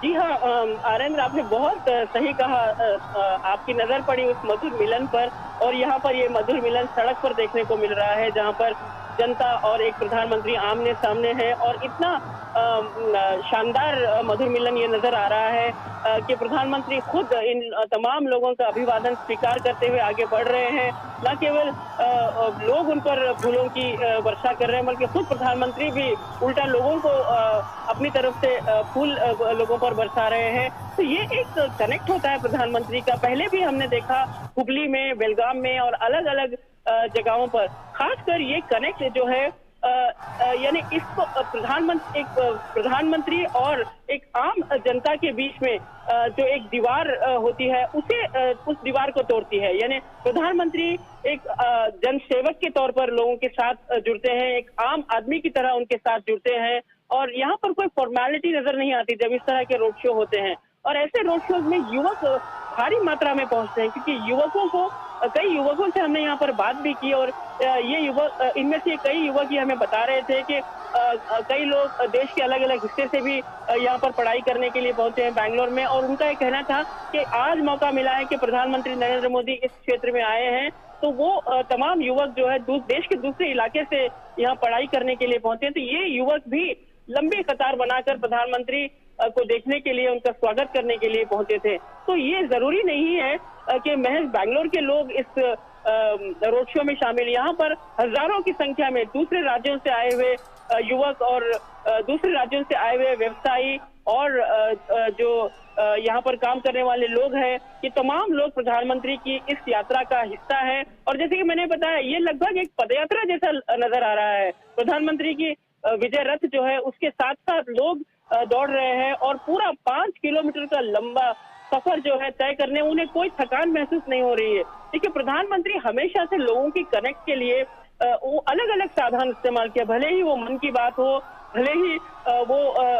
जी हाँ आरेंद्र, आपने बहुत सही कहा। आपकी नजर पड़ी उस मधुर मिलन पर और यहाँ पर ये मधुर मिलन सड़क पर देखने को मिल रहा है, जहाँ पर जनता और एक प्रधानमंत्री आमने सामने है और इतना शानदार मधुर मिलन ये नजर आ रहा है कि प्रधानमंत्री खुद इन तमाम लोगों का अभिवादन स्वीकार करते हुए आगे बढ़ रहे हैं। न केवल लोग उन पर फूलों की वर्षा कर रहे हैं, बल्कि खुद प्रधानमंत्री भी उल्टा लोगों को अपनी तरफ से फूल लोगों पर बरसा रहे हैं। तो ये एक कनेक्ट होता है प्रधानमंत्री का। पहले भी हमने देखा हुगली में, बेलगाम में और अलग अलग जगहों पर, खासकर ये कनेक्ट जो है यानी इसको प्रधानमंत्री और एक आम जनता के बीच में जो एक दीवार होती है उस दीवार को तोड़ती है। यानी प्रधानमंत्री एक जनसेवक के तौर पर लोगों के साथ जुड़ते हैं, एक आम आदमी की तरह उनके साथ जुड़ते हैं और यहाँ पर कोई फॉर्मेलिटी नजर नहीं आती जब इस तरह के रोड शो होते हैं। और ऐसे रोड शोज में युवक भारी मात्रा में पहुंचते हैं, क्योंकि कई युवकों से हमने यहाँ पर बात भी की और ये युवक, इनमें से कई युवक ये हमें बता रहे थे कि कई लोग देश के अलग अलग हिस्से से भी यहाँ पर पढ़ाई करने के लिए पहुंचे हैं बैंगलोर में। और उनका ये कहना था कि आज मौका मिला है कि प्रधानमंत्री नरेंद्र मोदी इस क्षेत्र में आए हैं, तो वो तमाम युवक जो है देश के दूसरे इलाके से यहाँ पढ़ाई करने के लिए पहुंचे हैं। तो ये युवक भी लंबी कतार बनाकर प्रधानमंत्री को देखने के लिए, उनका स्वागत करने के लिए पहुंचे थे। तो ये जरूरी नहीं है कि महज बैंगलोर के लोग इस रोड शो में शामिल, यहाँ पर हजारों की संख्या में दूसरे राज्यों से आए हुए युवक और दूसरे राज्यों से आए हुए व्यवसायी और जो यहाँ पर काम करने वाले लोग हैं, ये तमाम लोग प्रधानमंत्री की इस यात्रा का हिस्सा है। और जैसे कि मैंने बताया, ये लगभग एक पदयात्रा जैसा नजर आ रहा है। प्रधानमंत्री की विजय रथ जो है उसके साथ साथ लोग दौड़ रहे हैं और पूरा 5 किलोमीटर का लंबा सफर जो है तय करने उन्हें कोई थकान महसूस नहीं हो रही है। देखिए, प्रधानमंत्री हमेशा से लोगों की कनेक्ट के लिए वो अलग अलग साधन इस्तेमाल किया, भले ही वो मन की बात हो, भले ही वो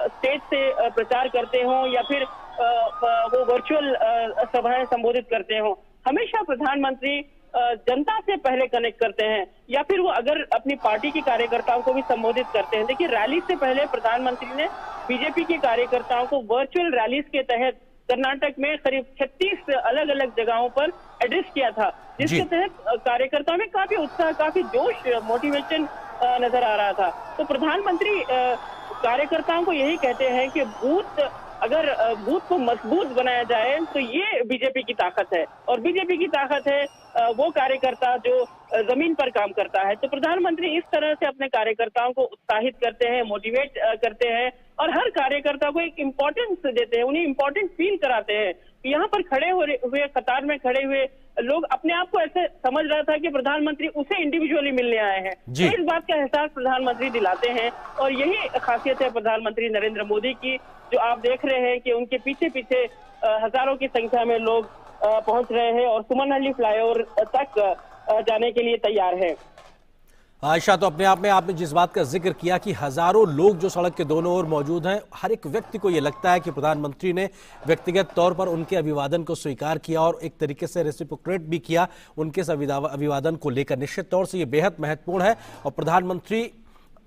स्टेज से प्रचार करते हों या फिर वो वर्चुअल सभाएं संबोधित करते हों, हमेशा प्रधानमंत्री जनता से पहले कनेक्ट करते हैं या फिर वो अगर अपनी पार्टी के कार्यकर्ताओं को भी संबोधित करते हैं। देखिए, रैली से पहले प्रधानमंत्री ने बीजेपी के कार्यकर्ताओं को वर्चुअल रैलीज के तहत कर्नाटक में करीब 36 अलग अलग जगहों पर एड्रेस किया था, जिसके तहत कार्यकर्ताओं में काफी उत्साह, काफी जोश, मोटिवेशन नजर आ रहा था। तो प्रधानमंत्री कार्यकर्ताओं को यही कहते हैं कि अगर बूथ को मजबूत बनाया जाए तो ये बीजेपी की ताकत है और बीजेपी की ताकत है वो कार्यकर्ता जो जमीन पर काम करता है। तो प्रधानमंत्री इस तरह से अपने कार्यकर्ताओं को उत्साहित करते हैं, मोटिवेट करते हैं और हर कार्यकर्ता को एक इम्पोर्टेंस देते हैं, उन्हें इम्पोर्टेंट फील कराते हैं। यहाँ पर खड़े हुए कतार में खड़े हुए लोग अपने आप को ऐसे समझ रहा था कि प्रधानमंत्री उसे इंडिविजुअली मिलने आए हैं। तो इस बात का एहसास प्रधानमंत्री दिलाते हैं और यही खासियत है प्रधानमंत्री नरेंद्र मोदी की, जो आप देख रहे हैं कि उनके पीछे पीछे हजारों की संख्या में लोग पहुंच रहे हैं और सुमनहल्ली फ्लाईओवर तक जाने के लिए तैयार है। आयशा, तो अपने आप में आपने जिस बात का जिक्र किया कि हजारों लोग जो सड़क के दोनों ओर मौजूद हैं, हर एक व्यक्ति को यह लगता है कि प्रधानमंत्री ने व्यक्तिगत तौर पर उनके अभिवादन को स्वीकार किया और एक तरीके से रेसिप्रोकेट भी किया उनके इस अभिवादन को लेकर। निश्चित तौर से ये बेहद महत्वपूर्ण है और प्रधानमंत्री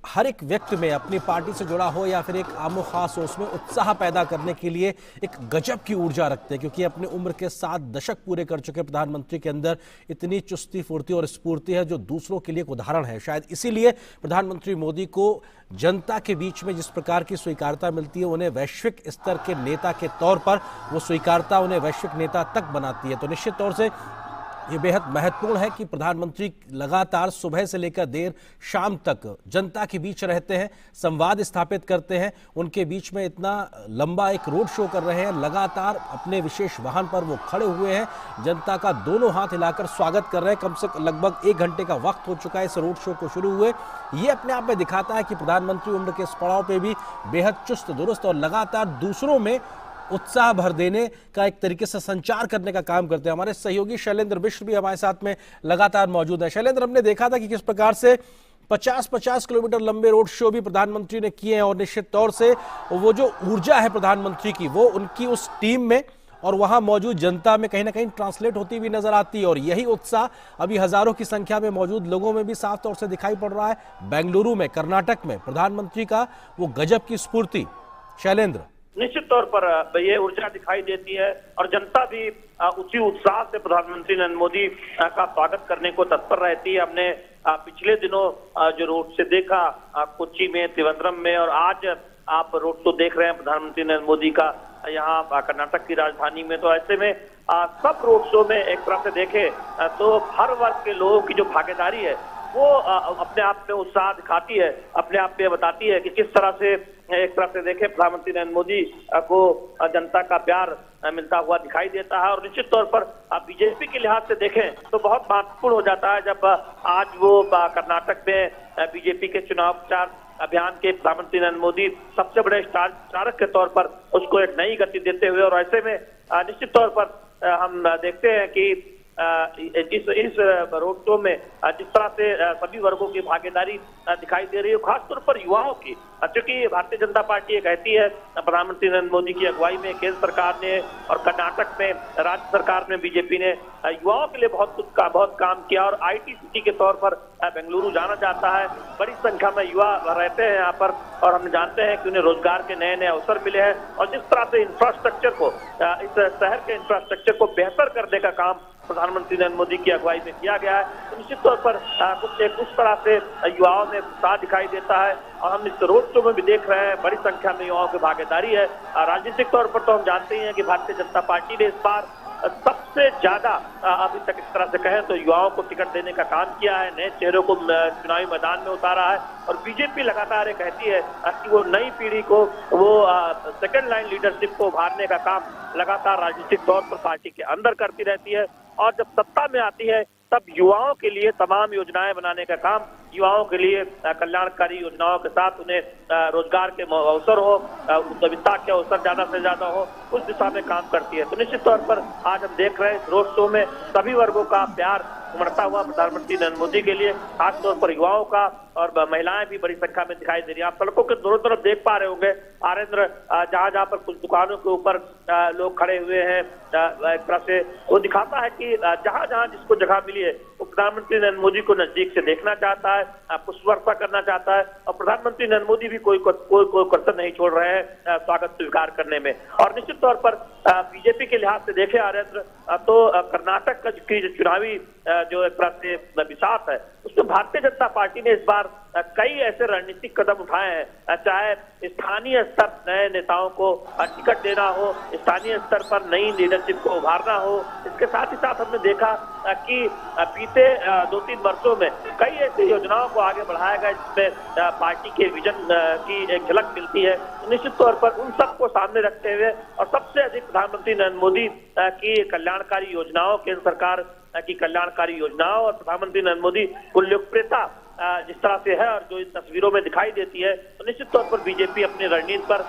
हर एक व्यक्ति में अपनी पार्टी से जुड़ा हो या फिर एक आमो खास हो, उसमें उत्साह पैदा करने के लिए एक गजब की ऊर्जा रखते हैं, क्योंकि अपनी उम्र के 7 दशक पूरे कर चुके प्रधानमंत्री के अंदर इतनी चुस्ती फुर्ती और स्फूर्ति है जो दूसरों के लिए एक उदाहरण है। शायद इसीलिए प्रधानमंत्री मोदी को जनता के बीच में जिस प्रकार की स्वीकारता मिलती है, उन्हें वैश्विक स्तर के नेता के तौर पर वो स्वीकारता उन्हें वैश्विक नेता तक बनाती है। तो निश्चित तौर से ये बेहद महत्वपूर्ण है कि प्रधानमंत्री लगातार सुबह से लेकर देर शाम तक जनता के बीच रहते हैं, संवाद स्थापित करते हैं, उनके बीच में इतना लंबा एक रोड शो कर रहे हैं, लगातार अपने विशेष वाहन पर वो खड़े हुए हैं, जनता का दोनों हाथ हिलाकर स्वागत कर रहे हैं। कम से कम लगभग 1 घंटे का वक्त हो चुका है इस रोड शो को शुरू हुए। ये अपने आप में दिखाता है कि प्रधानमंत्री उम्र के इस पड़ाव पे भी बेहद चुस्त दुरुस्त और लगातार दूसरों में उत्साह भर देने का एक तरीके से संचार करने का काम करते हैं। हमारे सहयोगी शैलेंद्र मिश्र भी हमारे साथ में लगातार मौजूद है। शैलेंद्र, हमने देखा था कि किस प्रकार से 50-50 किलोमीटर लंबे रोड शो भी प्रधानमंत्री ने किए हैं और निश्चित तौर से वो जो ऊर्जा है प्रधानमंत्री की, वो उनकी उस टीम में और वहां मौजूद जनता में कहीं ना कहीं ट्रांसलेट होती हुई नजर आती है और यही उत्साह अभी हजारों की संख्या में मौजूद लोगों में भी साफ तौर से दिखाई पड़ रहा है। बेंगलुरु में, कर्नाटक में प्रधानमंत्री का वो गजब की स्फूर्ति। शैलेंद्र, निश्चित तौर पर ये ऊर्जा दिखाई देती है और जनता भी उसी उत्साह से प्रधानमंत्री नरेंद्र मोदी का स्वागत करने को तत्पर रहती है। हमने पिछले दिनों जो रोड से देखा कोच्चि में, त्रिवेंद्रम में, और आज आप रोड शो देख रहे हैं प्रधानमंत्री नरेंद्र मोदी का यहाँ कर्नाटक की राजधानी में। तो ऐसे में सब रोड शो में एक तरह से देखें तो हर वर्ग के लोगों की जो भागीदारी है वो अपने आप में उत्साह दिखाती है, अपने आप में बताती है कि किस तरह से एक तरह से देखें प्रधानमंत्री नरेंद्र मोदी को जनता का प्यार मिलता हुआ दिखाई देता है। और निश्चित तौर पर बीजेपी के लिहाज से देखें तो बहुत महत्वपूर्ण हो जाता है जब आज वो कर्नाटक में बीजेपी के चुनाव प्रचार अभियान के प्रधानमंत्री नरेंद्र मोदी सबसे बड़े स्टारक के तौर पर उसको एक नई गति देते हुए, और ऐसे में निश्चित तौर पर हम देखते हैं कि इस रोड शो में जिस तरह से सभी वर्गों की भागीदारी दिखाई दे रही है, खासतौर पर युवाओं की, क्योंकि भारतीय जनता पार्टी ये कहती है प्रधानमंत्री नरेंद्र मोदी की अगुवाई में केंद्र सरकार ने और कर्नाटक में राज्य सरकार में बीजेपी ने युवाओं के लिए बहुत काम किया और IT सिटी के तौर पर बेंगलुरु जाना जाता है। बड़ी संख्या में युवा रहते हैं यहाँ पर और हम जानते हैं कि उन्हें रोजगार के नए नए अवसर मिले हैं और जिस तरह से इंफ्रास्ट्रक्चर को, इस शहर के इंफ्रास्ट्रक्चर को बेहतर करने का काम प्रधानमंत्री नरेंद्र मोदी की अगुवाई में किया गया है। तो निश्चित तौर पर कुछ तरह से युवाओं में उत्साह दिखाई देता है और हम इस रोड शो में भी देख रहे हैं बड़ी संख्या में युवाओं की भागीदारी है। राजनीतिक तौर पर तो हम जानते ही हैं कि भारतीय जनता पार्टी ने इस बार सबसे ज्यादा अभी तक इस तरह से कहें तो युवाओं को टिकट देने का काम किया है, नए चेहरों को चुनावी मैदान में उतारा है और बीजेपी लगातार ये कहती है कि वो नई पीढ़ी को, वो सेकेंड लाइन लीडरशिप को उभारने का काम लगातार राजनीतिक तौर पर पार्टी के अंदर करती रहती है और जब सत्ता में आती है तब युवाओं के लिए तमाम योजनाएं बनाने का काम, युवाओं के लिए कल्याणकारी योजनाओं के साथ उन्हें रोजगार के अवसर हो, उद्यमिता के अवसर ज्यादा से ज्यादा हो, उस दिशा में काम करती है। तो निश्चित तौर पर आज हम देख रहे हैं रोड शो में सभी वर्गों का प्यार उमड़ता हुआ प्रधानमंत्री नरेंद्र मोदी के लिए, खासतौर पर युवाओं का, और महिलाएं भी बड़ी संख्या में दिखाई दे रही है। आप सड़कों के दोनों तरफ देख पा रहे होंगे आरेंद्र, जहां पर कुछ दुकानों के ऊपर लोग खड़े हुए हैं, एक तरह से वो दिखाता है कि जहां जहां जिसको जगह मिली है वो प्रधानमंत्री नरेंद्र मोदी को नजदीक से देखना चाहता है, पुष्पवर्षा करना चाहता है और प्रधानमंत्री नरेंद्र मोदी भी कोई कसर नहीं छोड़ रहे हैं स्वागत स्वीकार करने में। और निश्चित तौर पर बीजेपी के लिहाज से देखे आरेंद्र तो कर्नाटक की जो चुनावी जो एक तरह से बिसात है उसमें भारतीय जनता पार्टी ने इस बार कई ऐसे रणनीतिक कदम उठाए हैं, चाहे स्थानीय स्तर नए नेताओं को टिकट देना हो, स्थानीय स्तर पर नई लीडरशिप को उभारना हो। इसके साथ ही साथ हमने देखा कि बीते 2-3 वर्षों में कई ऐसी योजनाओं को आगे बढ़ाया गया जिसमें पार्टी के विजन की एक झलक मिलती है। निश्चित तौर पर उन सबको सामने रखते हुए और सबसे अधिक प्रधानमंत्री नरेंद्र मोदी की कल्याणकारी योजनाओं, केंद्र सरकार की कल्याणकारी योजनाओं और प्रधानमंत्री नरेंद्र मोदी को लोकप्रियता जिस तरह से है और जो इन तस्वीरों में दिखाई देती है, तो निश्चित तौर पर बीजेपी अपनी रणनीति पर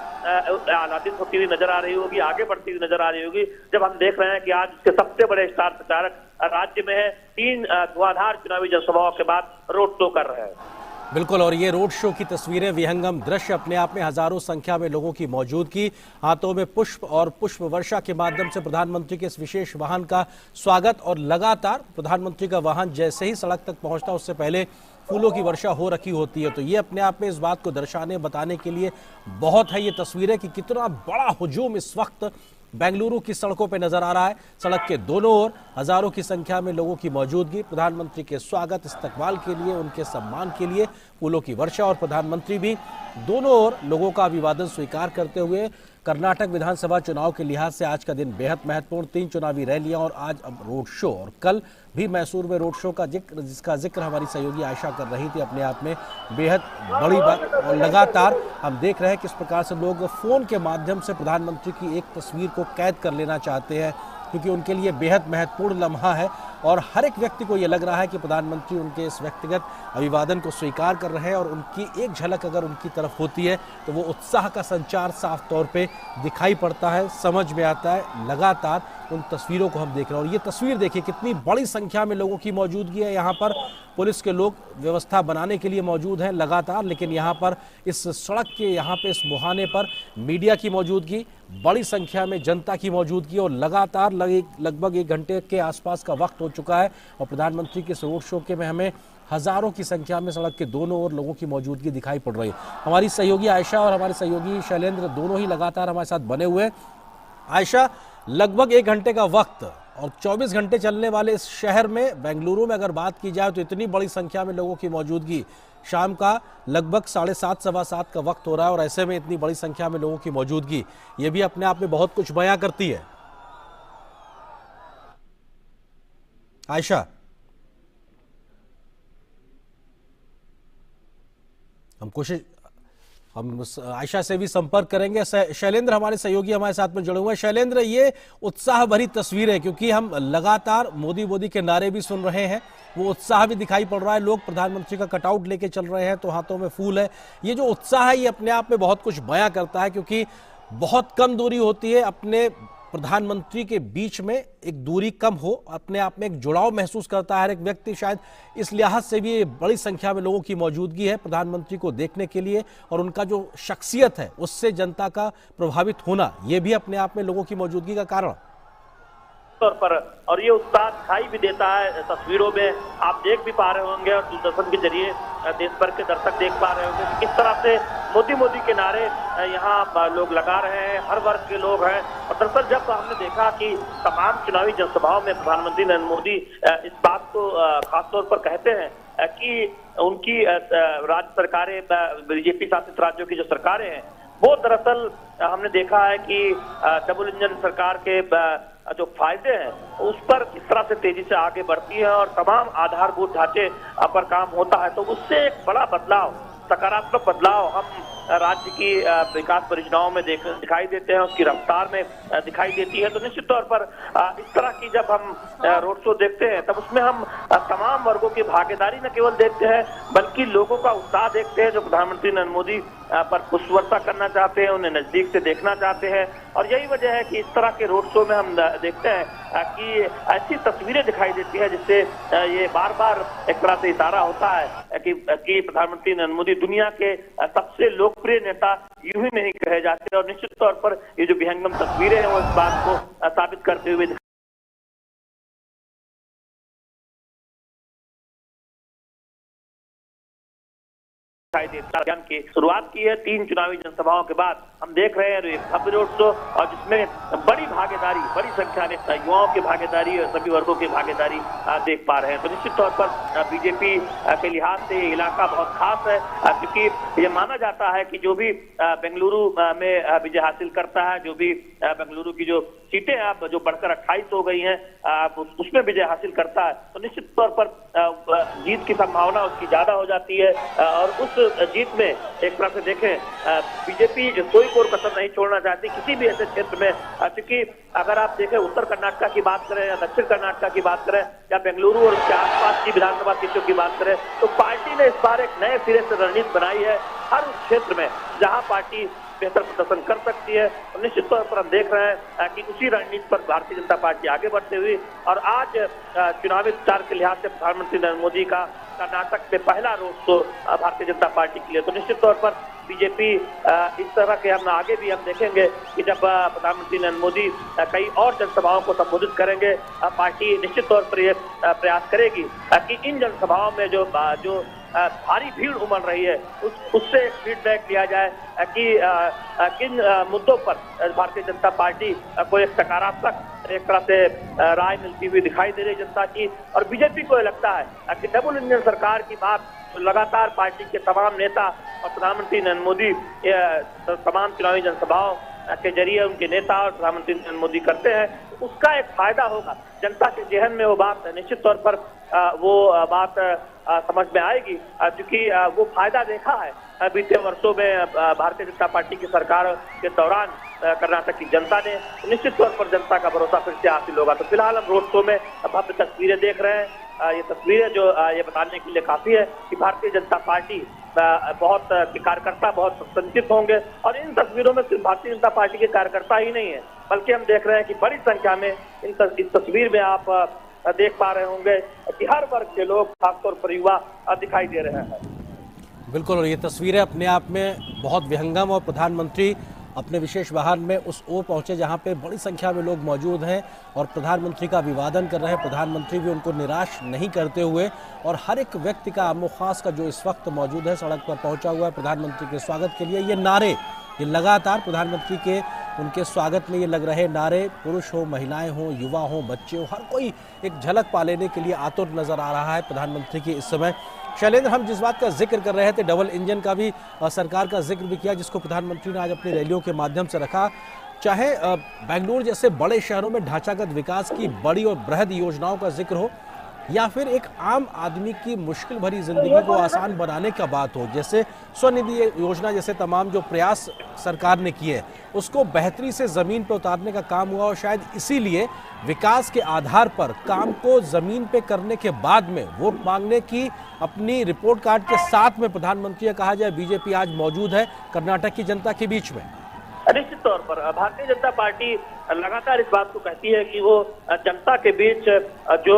आह्लादित होती हुई नजर आ रही होगी, आगे बढ़ती हुई नजर आ रही होगी। जब हम देख रहे हैं कि आज इसके सबसे बड़े स्टार प्रचारक राज्य में है, 3 धुआंधार चुनावी जनसभाओं के बाद रोड शो कर रहे हैं। बिल्कुल, और ये रोड शो की तस्वीरें, विहंगम दृश्य अपने आप में, हजारों संख्या में लोगों की मौजूदगी, हाथों में पुष्प और पुष्प वर्षा के माध्यम से प्रधानमंत्री के इस विशेष वाहन का स्वागत। और लगातार प्रधानमंत्री का वाहन जैसे ही सड़क तक पहुंचता उससे पहले फूलों की वर्षा हो रखी होती है। तो ये अपने आप में इस बात को दर्शाने बताने के लिए बहुत है ये तस्वीरें कि कितना बड़ा हुजूम इस वक्त बेंगलुरु की सड़कों पर नजर आ रहा है। सड़क के दोनों ओर हजारों की संख्या में लोगों की मौजूदगी, प्रधानमंत्री के स्वागत, इस्तकबाल के लिए, उनके सम्मान के लिए फूलों की वर्षा। और प्रधानमंत्री भी दोनों ओर लोगों का अभिवादन स्वीकार करते हुए। कर्नाटक विधानसभा चुनाव के लिहाज से आज का दिन बेहद महत्वपूर्ण, 3 चुनावी रैलियां और आज अब रोड शो, और कल भी मैसूर में रोड शो का जिसका जिक्र हमारी सहयोगी आयशा कर रही थी, अपने आप में बेहद बड़ी बात। और लगातार हम देख रहे हैं किस प्रकार से लोग फोन के माध्यम से प्रधानमंत्री की एक तस्वीर को कैद कर लेना चाहते हैं, क्योंकि उनके लिए बेहद महत्वपूर्ण लम्हा है। और हर एक व्यक्ति को ये लग रहा है कि प्रधानमंत्री उनके इस व्यक्तिगत अभिवादन को स्वीकार कर रहे हैं, और उनकी एक झलक अगर उनकी तरफ होती है तो वो उत्साह का संचार साफ तौर पे दिखाई पड़ता है, समझ में आता है। लगातार उन तस्वीरों को हम देख रहे हैं, और ये तस्वीर देखिए कितनी बड़ी संख्या में लोगों की मौजूदगी है। यहाँ पर पुलिस के लोग व्यवस्था बनाने के लिए मौजूद हैं लगातार, लेकिन यहाँ पर इस सड़क के यहाँ पे इस मुहाने पर मीडिया की मौजूदगी, बड़ी संख्या में जनता की मौजूदगी, और लगातार लगभग 1 घंटे के आसपास का वक्त हो चुका है। और प्रधानमंत्री के इस रोड शो के में हमें हजारों की संख्या में सड़क के दोनों ओर लोगों की मौजूदगी दिखाई पड़ रही है। हमारी सहयोगी आयशा और हमारे सहयोगी शैलेंद्र दोनों ही लगातार हमारे साथ बने हुए हैं। आयशा, लगभग 1 घंटे का वक्त और 24 घंटे चलने वाले इस शहर में, बेंगलुरु में अगर बात की जाए तो इतनी बड़ी संख्या में लोगों की मौजूदगी, शाम का लगभग 7:30 सवा 7 का वक्त हो रहा है, और ऐसे में इतनी बड़ी संख्या में लोगों की मौजूदगी, ये भी अपने आप में बहुत कुछ बयां करती है। आयशा, हम आयशा से भी संपर्क करेंगे। शैलेंद्र हमारे सहयोगी हमारे साथ में जुड़े हुए हैं। शैलेंद्र, ये उत्साह भरी तस्वीर है, क्योंकि हम लगातार मोदी मोदी के नारे भी सुन रहे हैं, वो उत्साह भी दिखाई पड़ रहा है, लोग प्रधानमंत्री का कटआउट लेके चल रहे हैं, तो हाथों में फूल है। ये जो उत्साह है ये अपने आप में बहुत कुछ बयां करता है, क्योंकि बहुत कम दूरी होती है अपने प्रधानमंत्री के बीच में, एक दूरी कम हो, अपने आप में एक जुड़ाव महसूस करता है हर एक व्यक्ति। शायद इस लिहाज से भी बड़ी संख्या में लोगों की मौजूदगी है प्रधानमंत्री को देखने के लिए, और उनका जो शख्सियत है उससे जनता का प्रभावित होना, ये भी अपने आप में लोगों की मौजूदगी का कारण तौर पर। और ये उत्साह दिखाई भी देता है तस्वीरों में, आप देख भी पा रहे होंगे, और दूरदर्शन के जरिए देश भर के दर्शक देख पा रहे होंगे कि किस तरह से मोदी मोदी के नारे यहाँ लोग लगा रहे हैं, हर वर्ग के लोग हैं। और दरअसल जब हमने देखा कि तमाम चुनावी जनसभाओं में प्रधानमंत्री नरेंद्र मोदी इस बात को खासतौर पर कहते हैं कि उनकी राज्य सरकारें, बीजेपी शासित राज्यों की जो सरकारें हैं, वो दरअसल हमने देखा है कि डबल इंजन सरकार के जो फायदे हैं उस पर किस तरह से तेजी से आगे बढ़ती है, और तमाम आधारभूत ढांचे पर काम होता है। तो उससे एक बड़ा बदलाव, सकारात्मक बदलाव हम राज्य की विकास परियोजनाओं में दिखाई देते हैं, उसकी रफ्तार में दिखाई देती है। तो निश्चित तौर पर इस तरह की जब हम रोड शो देखते हैं तब उसमें हम तमाम वर्गों की भागीदारी न केवल देखते हैं, बल्कि लोगों का उत्साह देखते हैं जो प्रधानमंत्री नरेंद्र मोदी पर पुष्पवर्षा करना चाहते हैं, उन्हें नजदीक से देखना चाहते हैं। और यही वजह है कि इस तरह के रोड शो में हम देखते हैं कि ऐसी तस्वीरें दिखाई देती है जिससे ये बार बार एक तरह से इशारा होता है कि प्रधानमंत्री नरेंद्र मोदी दुनिया के सबसे लोकप्रिय नेता यूं ही नहीं कहे जाते। और निश्चित तौर पर ये जो विहंगम तस्वीरें हैं वो इस बात को साबित करते हुए दिखाई देता है। अभियान की शुरुआत की है 3 चुनावी जनसभाओं के बाद, हम देख रहे हैं भव्य रोड शो, और जिसमें बड़ी भागीदारी, बड़ी संख्या में युवाओं की भागीदारी और सभी वर्गों की भागीदारी देख पा रहे हैं। तो निश्चित तौर पर बीजेपी के लिहाज से ये इलाका बहुत खास है, क्योंकि ये माना जाता है कि जो भी बेंगलुरु में विजय हासिल करता है, जो भी बेंगलुरु की जो सीटें अब जो बढ़कर 28 हो गई हैं, उसमें विजय हासिल करता है, तो निश्चित तौर पर जीत की संभावना उसकी ज्यादा हो जाती है। और उस जीत में एक तरह से देखें बीजेपी जो सोई कोई कसर नहीं छोड़ना चाहती किसी भी ऐसे क्षेत्र में, क्योंकि अगर आप देखें उत्तर कर्नाटका की बात करें या दक्षिण कर्नाटका की बात करें या बेंगलुरु और उसके आसपास की विधानसभा सीटों की बात करें, तो पार्टी ने इस बार एक नए सिरे से रणनीति बनाई है। हर उस क्षेत्र में जहां पार्टी बेहतर प्रदर्शन कर सकती है, और निश्चित तौर पर हम देख रहे हैं कि उसी रणनीति पर भारतीय जनता पार्टी आगे बढ़ते हुई, और आज चुनावी प्रचार के लिहाज से प्रधानमंत्री नरेंद्र मोदी का कर्नाटक में पहला road show Bharatiya Janata party के लिए। तो निश्चित तौर पर बीजेपी इस तरह के हम आगे भी हम देखेंगे कि जब प्रधानमंत्री नरेंद्र मोदी कई और जनसभाओं को संबोधित करेंगे, पार्टी निश्चित तौर पर यह प्रयास करेगी कि इन जनसभाओं में जो भारी भीड़ उमड़ रही है उससे एक फीडबैक लिया जाए कि किन मुद्दों पर भारतीय जनता पार्टी को एक सकारात्मक एक तरह से राय मिलती हुई दिखाई दे रही जनता की। और बीजेपी को लगता है कि डबल इंजन सरकार की बात लगातार पार्टी के तमाम नेता और प्रधानमंत्री नरेंद्र मोदी तमाम चुनावी जनसभाओं के जरिए उनके नेता और प्रधानमंत्री नरेंद्र मोदी करते हैं, उसका एक फायदा होगा। जनता के जहन में वो बात निश्चित तौर पर वो बात समझ में आएगी, क्योंकि वो फायदा देखा है बीते वर्षों में भारतीय जनता पार्टी की सरकार के दौरान कर्नाटक की जनता ने। निश्चित तौर पर जनता का भरोसा फिर से हासिल होगा। तो फिलहाल हम रोड शो में भव्य तस्वीरें देख रहे हैं। ये तस्वीरें जो ये बताने के लिए काफी है कि भारतीय जनता पार्टी बहुत कार्यकर्ता बहुत संचित होंगे, और इन तस्वीरों में सिर्फ भारतीय जनता पार्टी के कार्यकर्ता ही नहीं है, बल्कि हम देख रहे हैं कि बड़ी संख्या में इस तस्वीर में आप देख पा रहे होंगे कि हर वर्ग के लोग, खासतौर पर युवा दिखाई दे रहे हैं। बिल्कुल, और ये तस्वीरें अपने आप में बहुत विहंगम, और प्रधानमंत्री अपने विशेष वाहन में उस ओर पहुंचे जहां पे बड़ी संख्या में लोग मौजूद हैं और प्रधानमंत्री का अभिवादन कर रहे हैं। प्रधानमंत्री भी उनको निराश नहीं करते हुए, और हर एक व्यक्ति का आमो खास का जो इस वक्त मौजूद है सड़क पर पहुंचा हुआ है प्रधानमंत्री के स्वागत के लिए। ये नारे, ये लगातार प्रधानमंत्री के उनके स्वागत में ये लग रहे नारे, पुरुष हो, महिलाएं हो, युवा हो, बच्चे हो, हर कोई एक झलक पा लेने के लिए आतुर नजर आ रहा है प्रधानमंत्री के इस समय। शैलेंद्र, हम जिस बात का जिक्र कर रहे थे, डबल इंजन का भी सरकार का जिक्र भी किया, जिसको प्रधानमंत्री ने आज अपनी रैलियों के माध्यम से रखा। चाहे बेंगलुरु जैसे बड़े शहरों में ढांचागत विकास की बड़ी और बृहद योजनाओं का जिक्र हो, या फिर एक आम आदमी की मुश्किल भरी जिंदगी को आसान बनाने का बात हो, जैसे स्वनिधि योजना जैसे तमाम जो प्रयास सरकार ने किए, उसको बेहतरी से जमीन पर उतारने का काम हुआ, और शायद इसीलिए विकास के आधार पर काम को जमीन पे करने के बाद में वोट मांगने की अपनी रिपोर्ट कार्ड के साथ में प्रधानमंत्री ने कहा जाए बीजेपी आज मौजूद है कर्नाटक की जनता के बीच में। निश्चित तौर पर भारतीय जनता पार्टी लगातार इस बात को कहती है कि वो जनता के बीच जो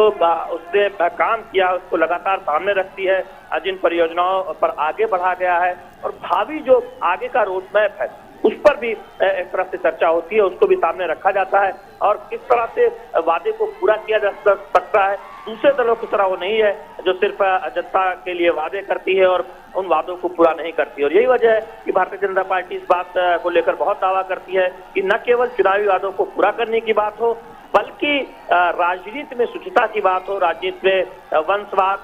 उसने काम किया उसको लगातार सामने रखती है, जिन परियोजनाओं पर आगे बढ़ा गया है और भावी जो आगे का रोड मैप है उस पर भी एक तरह से चर्चा होती है, उसको भी सामने रखा जाता है, और किस तरह से वादे को पूरा किया जा सकता है। दूसरे दलों की तरह वो नहीं है जो सिर्फ जनता के लिए वादे करती है और उन वादों को पूरा नहीं करती, और यही वजह है कि भारतीय जनता पार्टी इस बात को लेकर बहुत दावा करती है कि न केवल चुनावी वादों को पूरा करने की बात हो, बल्कि राजनीति में शुचिता की बात हो, राजनीति में वंशवाद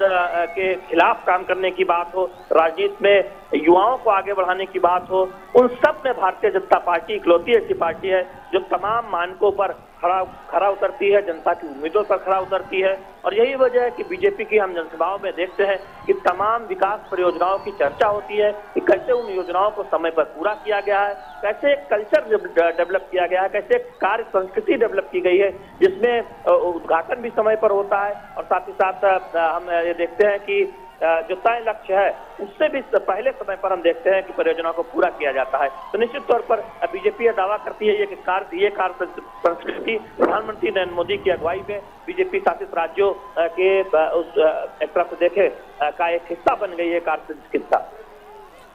के खिलाफ काम करने की बात हो, राजनीति में युवाओं को आगे बढ़ाने की बात हो, उन सब में भारतीय जनता पार्टी इकलौती ऐसी पार्टी है जो तमाम मानकों पर खरा उतरती है, जनता की उम्मीदों पर खरा उतरती है। और यही वजह है कि बीजेपी की हम जनसभाओं में देखते हैं कि तमाम विकास परियोजनाओं की चर्चा होती है कि कैसे उन योजनाओं को समय पर पूरा किया गया है, कैसे कल्चर डेवलप किया गया है, कैसे कार्य संस्कृति डेवलप की गई है जिसमें उद्घाटन भी समय पर होता है, और साथ ही साथ हम ये देखते हैं कि जो तय लक्ष्य है उससे भी पहले समय पर हम देखते हैं कि परियोजना को पूरा किया जाता है। तो निश्चित तौर पर बीजेपी यह दावा करती है कि ये कार्य संस्कृति प्रधानमंत्री नरेंद्र मोदी की अगुवाई में बीजेपी शासित राज्यों के उस एक तरह से देखे का एक हिस्सा बन गई है कार्य संस्कृति।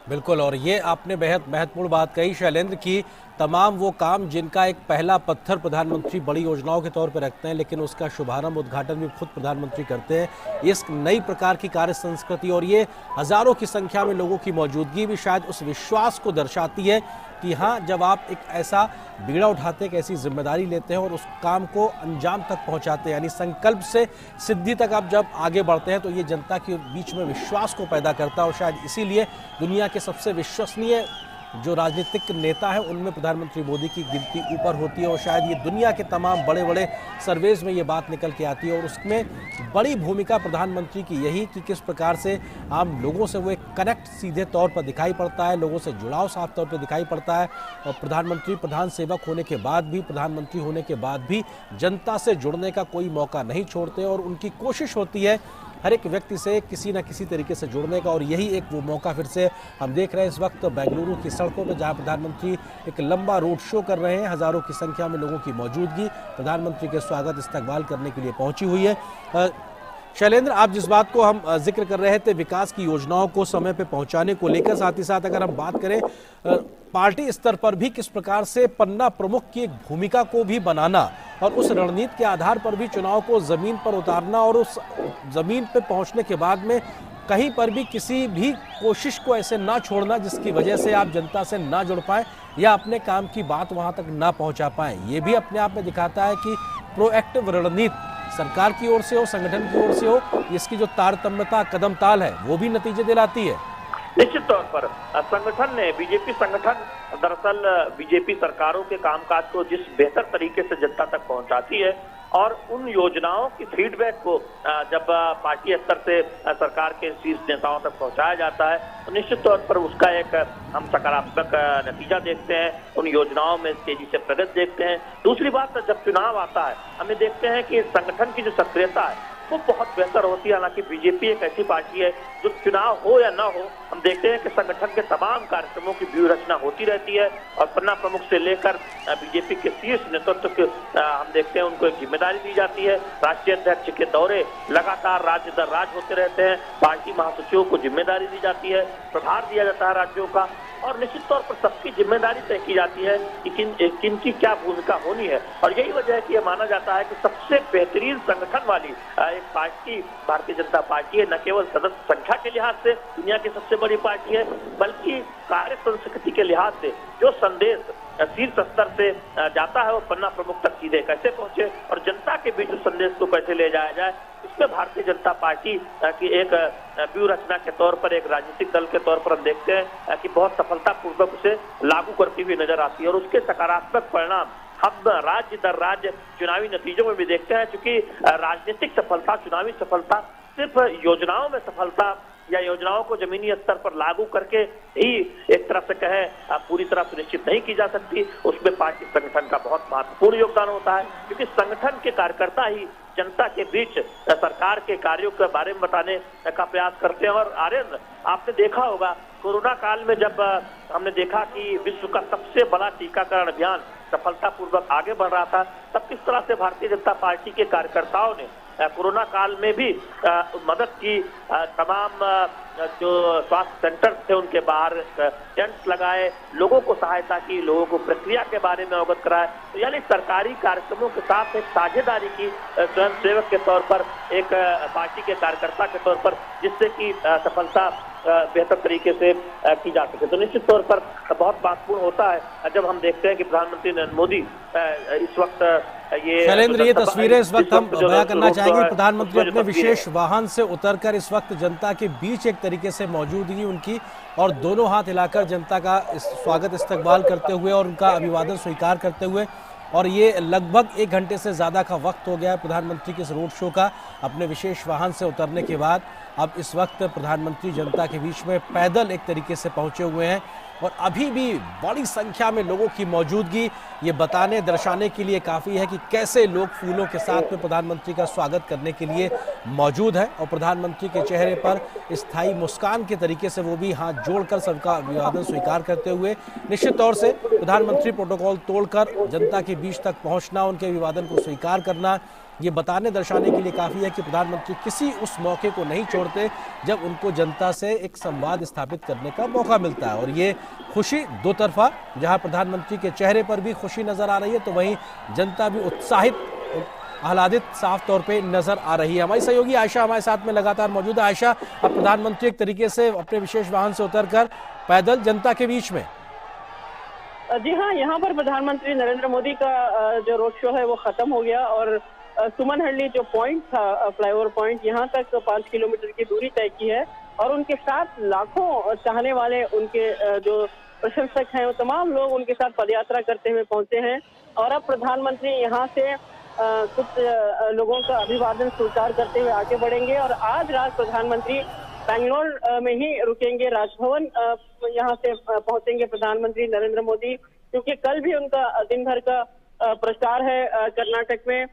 बिल्कुल, और ये आपने बेहद महत्वपूर्ण बात कही शैलेंद्र की तमाम वो काम जिनका एक पहला पत्थर प्रधानमंत्री बड़ी योजनाओं के तौर पर रखते हैं, लेकिन उसका शुभारंभ उद्घाटन भी खुद प्रधानमंत्री करते हैं। इस नई प्रकार की कार्य संस्कृति और ये हजारों की संख्या में लोगों की मौजूदगी भी शायद उस विश्वास को दर्शाती है कि हाँ, जब आप एक ऐसा बीड़ा उठाते हैं, एक ऐसी जिम्मेदारी लेते हैं और उस काम को अंजाम तक पहुंचाते हैं, यानी संकल्प से सिद्धि तक आप जब आगे बढ़ते हैं, तो ये जनता के बीच में विश्वास को पैदा करता है। और शायद इसीलिए दुनिया के सबसे विश्वसनीय जो राजनीतिक नेता है उनमें प्रधानमंत्री मोदी की गिनती ऊपर होती है और शायद ये दुनिया के तमाम बड़े बड़े सर्वेज में ये बात निकल के आती है और उसमें बड़ी भूमिका प्रधानमंत्री की यही कि किस प्रकार से आम लोगों से वो एक कनेक्ट सीधे तौर पर दिखाई पड़ता है, लोगों से जुड़ाव साफ तौर पर दिखाई पड़ता है। और प्रधानमंत्री प्रधान सेवक होने के बाद भी, प्रधानमंत्री होने के बाद भी जनता से जुड़ने का कोई मौका नहीं छोड़ते और उनकी कोशिश होती है हर एक व्यक्ति से किसी न किसी तरीके से जुड़ने का। और यही एक वो मौका फिर से हम देख रहे हैं इस वक्त बेंगलुरु की सड़कों पर, जहां प्रधानमंत्री एक लंबा रोड शो कर रहे हैं। हजारों की संख्या में लोगों की मौजूदगी प्रधानमंत्री के स्वागत इस्तकबाल करने के लिए पहुंची हुई है। शैलेंद्र, आप जिस बात को हम जिक्र कर रहे थे विकास की योजनाओं को समय पे पहुंचाने को लेकर, साथ ही साथ अगर हम बात करें पार्टी स्तर पर भी किस प्रकार से पन्ना प्रमुख की एक भूमिका को भी बनाना और उस रणनीति के आधार पर भी चुनाव को जमीन पर उतारना और उस जमीन पे पहुंचने के बाद में कहीं पर भी किसी भी कोशिश को ऐसे ना छोड़ना जिसकी वजह से आप जनता से ना जुड़ पाए या अपने काम की बात वहां तक ना पहुंचा पाए, ये भी अपने आप में दिखाता है कि प्रोएक्टिव रणनीति सरकार की ओर से हो, संगठन की ओर से हो, इसकी जो तारतम्यता कदम ताल है वो भी नतीजे दिलाती है। निश्चित तौर पर संगठन ने, बीजेपी संगठन दरअसल बीजेपी सरकारों के कामकाज को जिस बेहतर तरीके से जनता तक पहुंचाती है और उन योजनाओं की फीडबैक को जब पार्टी स्तर से सरकार के शीर्ष नेताओं तक पहुंचाया जाता है तो निश्चित तौर पर उसका एक हम सकारात्मक नतीजा देखते हैं, उन योजनाओं में तेजी से प्रगति देखते हैं। दूसरी बात, जब चुनाव आता है हमें देखते हैं कि संगठन की जो सक्रियता है वो बहुत बेहतर होती है। हालांकि बीजेपी एक ऐसी पार्टी है जो चुनाव हो या ना हो, हम देखते हैं कि संगठन के तमाम कार्यक्रमों की व्यूह रचना होती रहती है और पन्ना प्रमुख से लेकर बीजेपी के शीर्ष नेतृत्व के हम देखते हैं उनको एक जिम्मेदारी दी जाती है। राष्ट्रीय अध्यक्ष के दौरे लगातार राज्य दर राज्य होते रहते हैं, पार्टी महासचिवों को जिम्मेदारी दी जाती है, प्रभार दिया जाता है राज्यों का और निश्चित तौर पर सबकी जिम्मेदारी तय की जाती है कि किन की क्या भूमिका होनी है। और यही वजह है कि यह माना जाता है कि सबसे बेहतरीन संगठन वाली एक पार्टी भारतीय जनता पार्टी है। न केवल सदस्य संख्या के लिहाज से दुनिया की सबसे बड़ी पार्टी है, बल्कि कार्य संस्कृति के लिहाज से जो संदेश शीर्ष स्तर से जाता है वो पन्ना प्रमुख तक सीधे कैसे पहुंचे और जनता के बीच उस संदेश को कैसे ले जाया जाए, इसमें भारतीय जनता पार्टी की एक व्यूह रचना के तौर पर, एक राजनीतिक दल के तौर पर हम देखते हैं कि बहुत सफलतापूर्वक उसे लागू करती हुई नजर आती है और उसके सकारात्मक परिणाम हम राज्य दर राज्य चुनावी नतीजों में भी देखते हैं। क्योंकि राजनीतिक सफलता, चुनावी सफलता सिर्फ योजनाओं में सफलता या योजनाओं को जमीनी स्तर पर लागू करके ही एक तरह से कहे पूरी तरह सुनिश्चित नहीं की जा सकती, उसमें पार्टी संगठन का बहुत महत्वपूर्ण योगदान होता है। क्योंकि संगठन के कार्यकर्ता ही जनता के बीच सरकार के कार्यों के बारे में बताने का प्रयास करते हैं। और आर्यन, आपने देखा होगा कोरोना काल में जब हमने देखा कि विश्व का सबसे बड़ा टीकाकरण अभियान सफलतापूर्वक आगे बढ़ रहा था, तब किस तरह से भारतीय जनता पार्टी के कार्यकर्ताओं ने कोरोना काल में भी मदद की। तमाम जो स्वास्थ्य सेंटर थे उनके बाहर टेंट्स लगाए, लोगों को सहायता की, लोगों को प्रक्रिया के बारे में अवगत कराए। तो यानी सरकारी कार्यक्रमों के साथ एक साझेदारी की स्वयं सेवक के तौर पर, एक पार्टी के कार्यकर्ता के तौर पर, जिससे कि सफलता बेहतर तरीके से की जा सके। तो निश्चित तौर पर बहुत महत्वपूर्ण होता है जब हम देखते हैं कि प्रधानमंत्री नरेंद्र मोदी इस वक्त शैलेंद्र, ये तस्वीरें इस वक्त हम बयां करना चाहेंगे। प्रधानमंत्री अपने विशेष वाहन से उतरकर इस वक्त जनता के बीच एक तरीके से मौजूदगी उनकी और दोनों हाथ हिलाकर जनता का स्वागत इस्तकबाल करते हुए और उनका अभिवादन स्वीकार करते हुए, और ये लगभग 1 घंटे से ज़्यादा का वक्त हो गया है प्रधानमंत्री के इस रोड शो का अपने विशेष वाहन से उतरने के बाद। अब इस वक्त प्रधानमंत्री जनता के बीच में पैदल एक तरीके से पहुंचे हुए हैं और अभी भी बड़ी संख्या में लोगों की मौजूदगी ये बताने दर्शाने के लिए काफ़ी है कि कैसे लोग फूलों के साथ में प्रधानमंत्री का स्वागत करने के लिए मौजूद है और प्रधानमंत्री के चेहरे पर स्थायी मुस्कान के तरीके से वो भी हाथ जोड़कर सबका अभिवादन स्वीकार करते हुए। निश्चित तौर से प्रधानमंत्री प्रोटोकॉल तोड़कर जनता के बीच तक पहुंचना, उनके अभिवादन को स्वीकार करना, ये बताने दर्शाने के लिए काफ़ी है कि प्रधानमंत्री किसी उस मौके को नहीं छोड़ते जब उनको जनता से एक संवाद स्थापित करने का मौका मिलता है। और ये खुशी दो तरफा, जहां प्रधानमंत्री के चेहरे पर भी खुशी नजर आ रही है तो वहीं जनता भी उत्साहित, आह्लादित साफ तौर पे नजर आ रही है। हमारी सहयोगी आयशा हमारे साथ में लगातार मौजूद है। आयशा, अब प्रधानमंत्री एक तरीके से अपने विशेष वाहन से उतरकर पैदल जनता के बीच में। जी हाँ, यहाँ पर प्रधानमंत्री नरेंद्र मोदी का जो रोड शो है वो खत्म हो गया और सुमनहल्ली जो पॉइंट था, फ्लाईओवर पॉइंट, यहाँ तक 5 किलोमीटर की दूरी तय की है और उनके साथ लाखों चाहने वाले उनके जो प्रशंसक हैं, वो तमाम लोग उनके साथ पदयात्रा करते हुए पहुंचे हैं। और अब प्रधानमंत्री यहाँ से कुछ लोगों का अभिवादन स्वीकार करते हुए आगे बढ़ेंगे और आज रात प्रधानमंत्री बेंगलोर में ही रुकेंगे। राजभवन यहाँ से पहुंचेंगे प्रधानमंत्री नरेंद्र मोदी, क्योंकि कल भी उनका दिन भर का प्रचार है कर्नाटक में।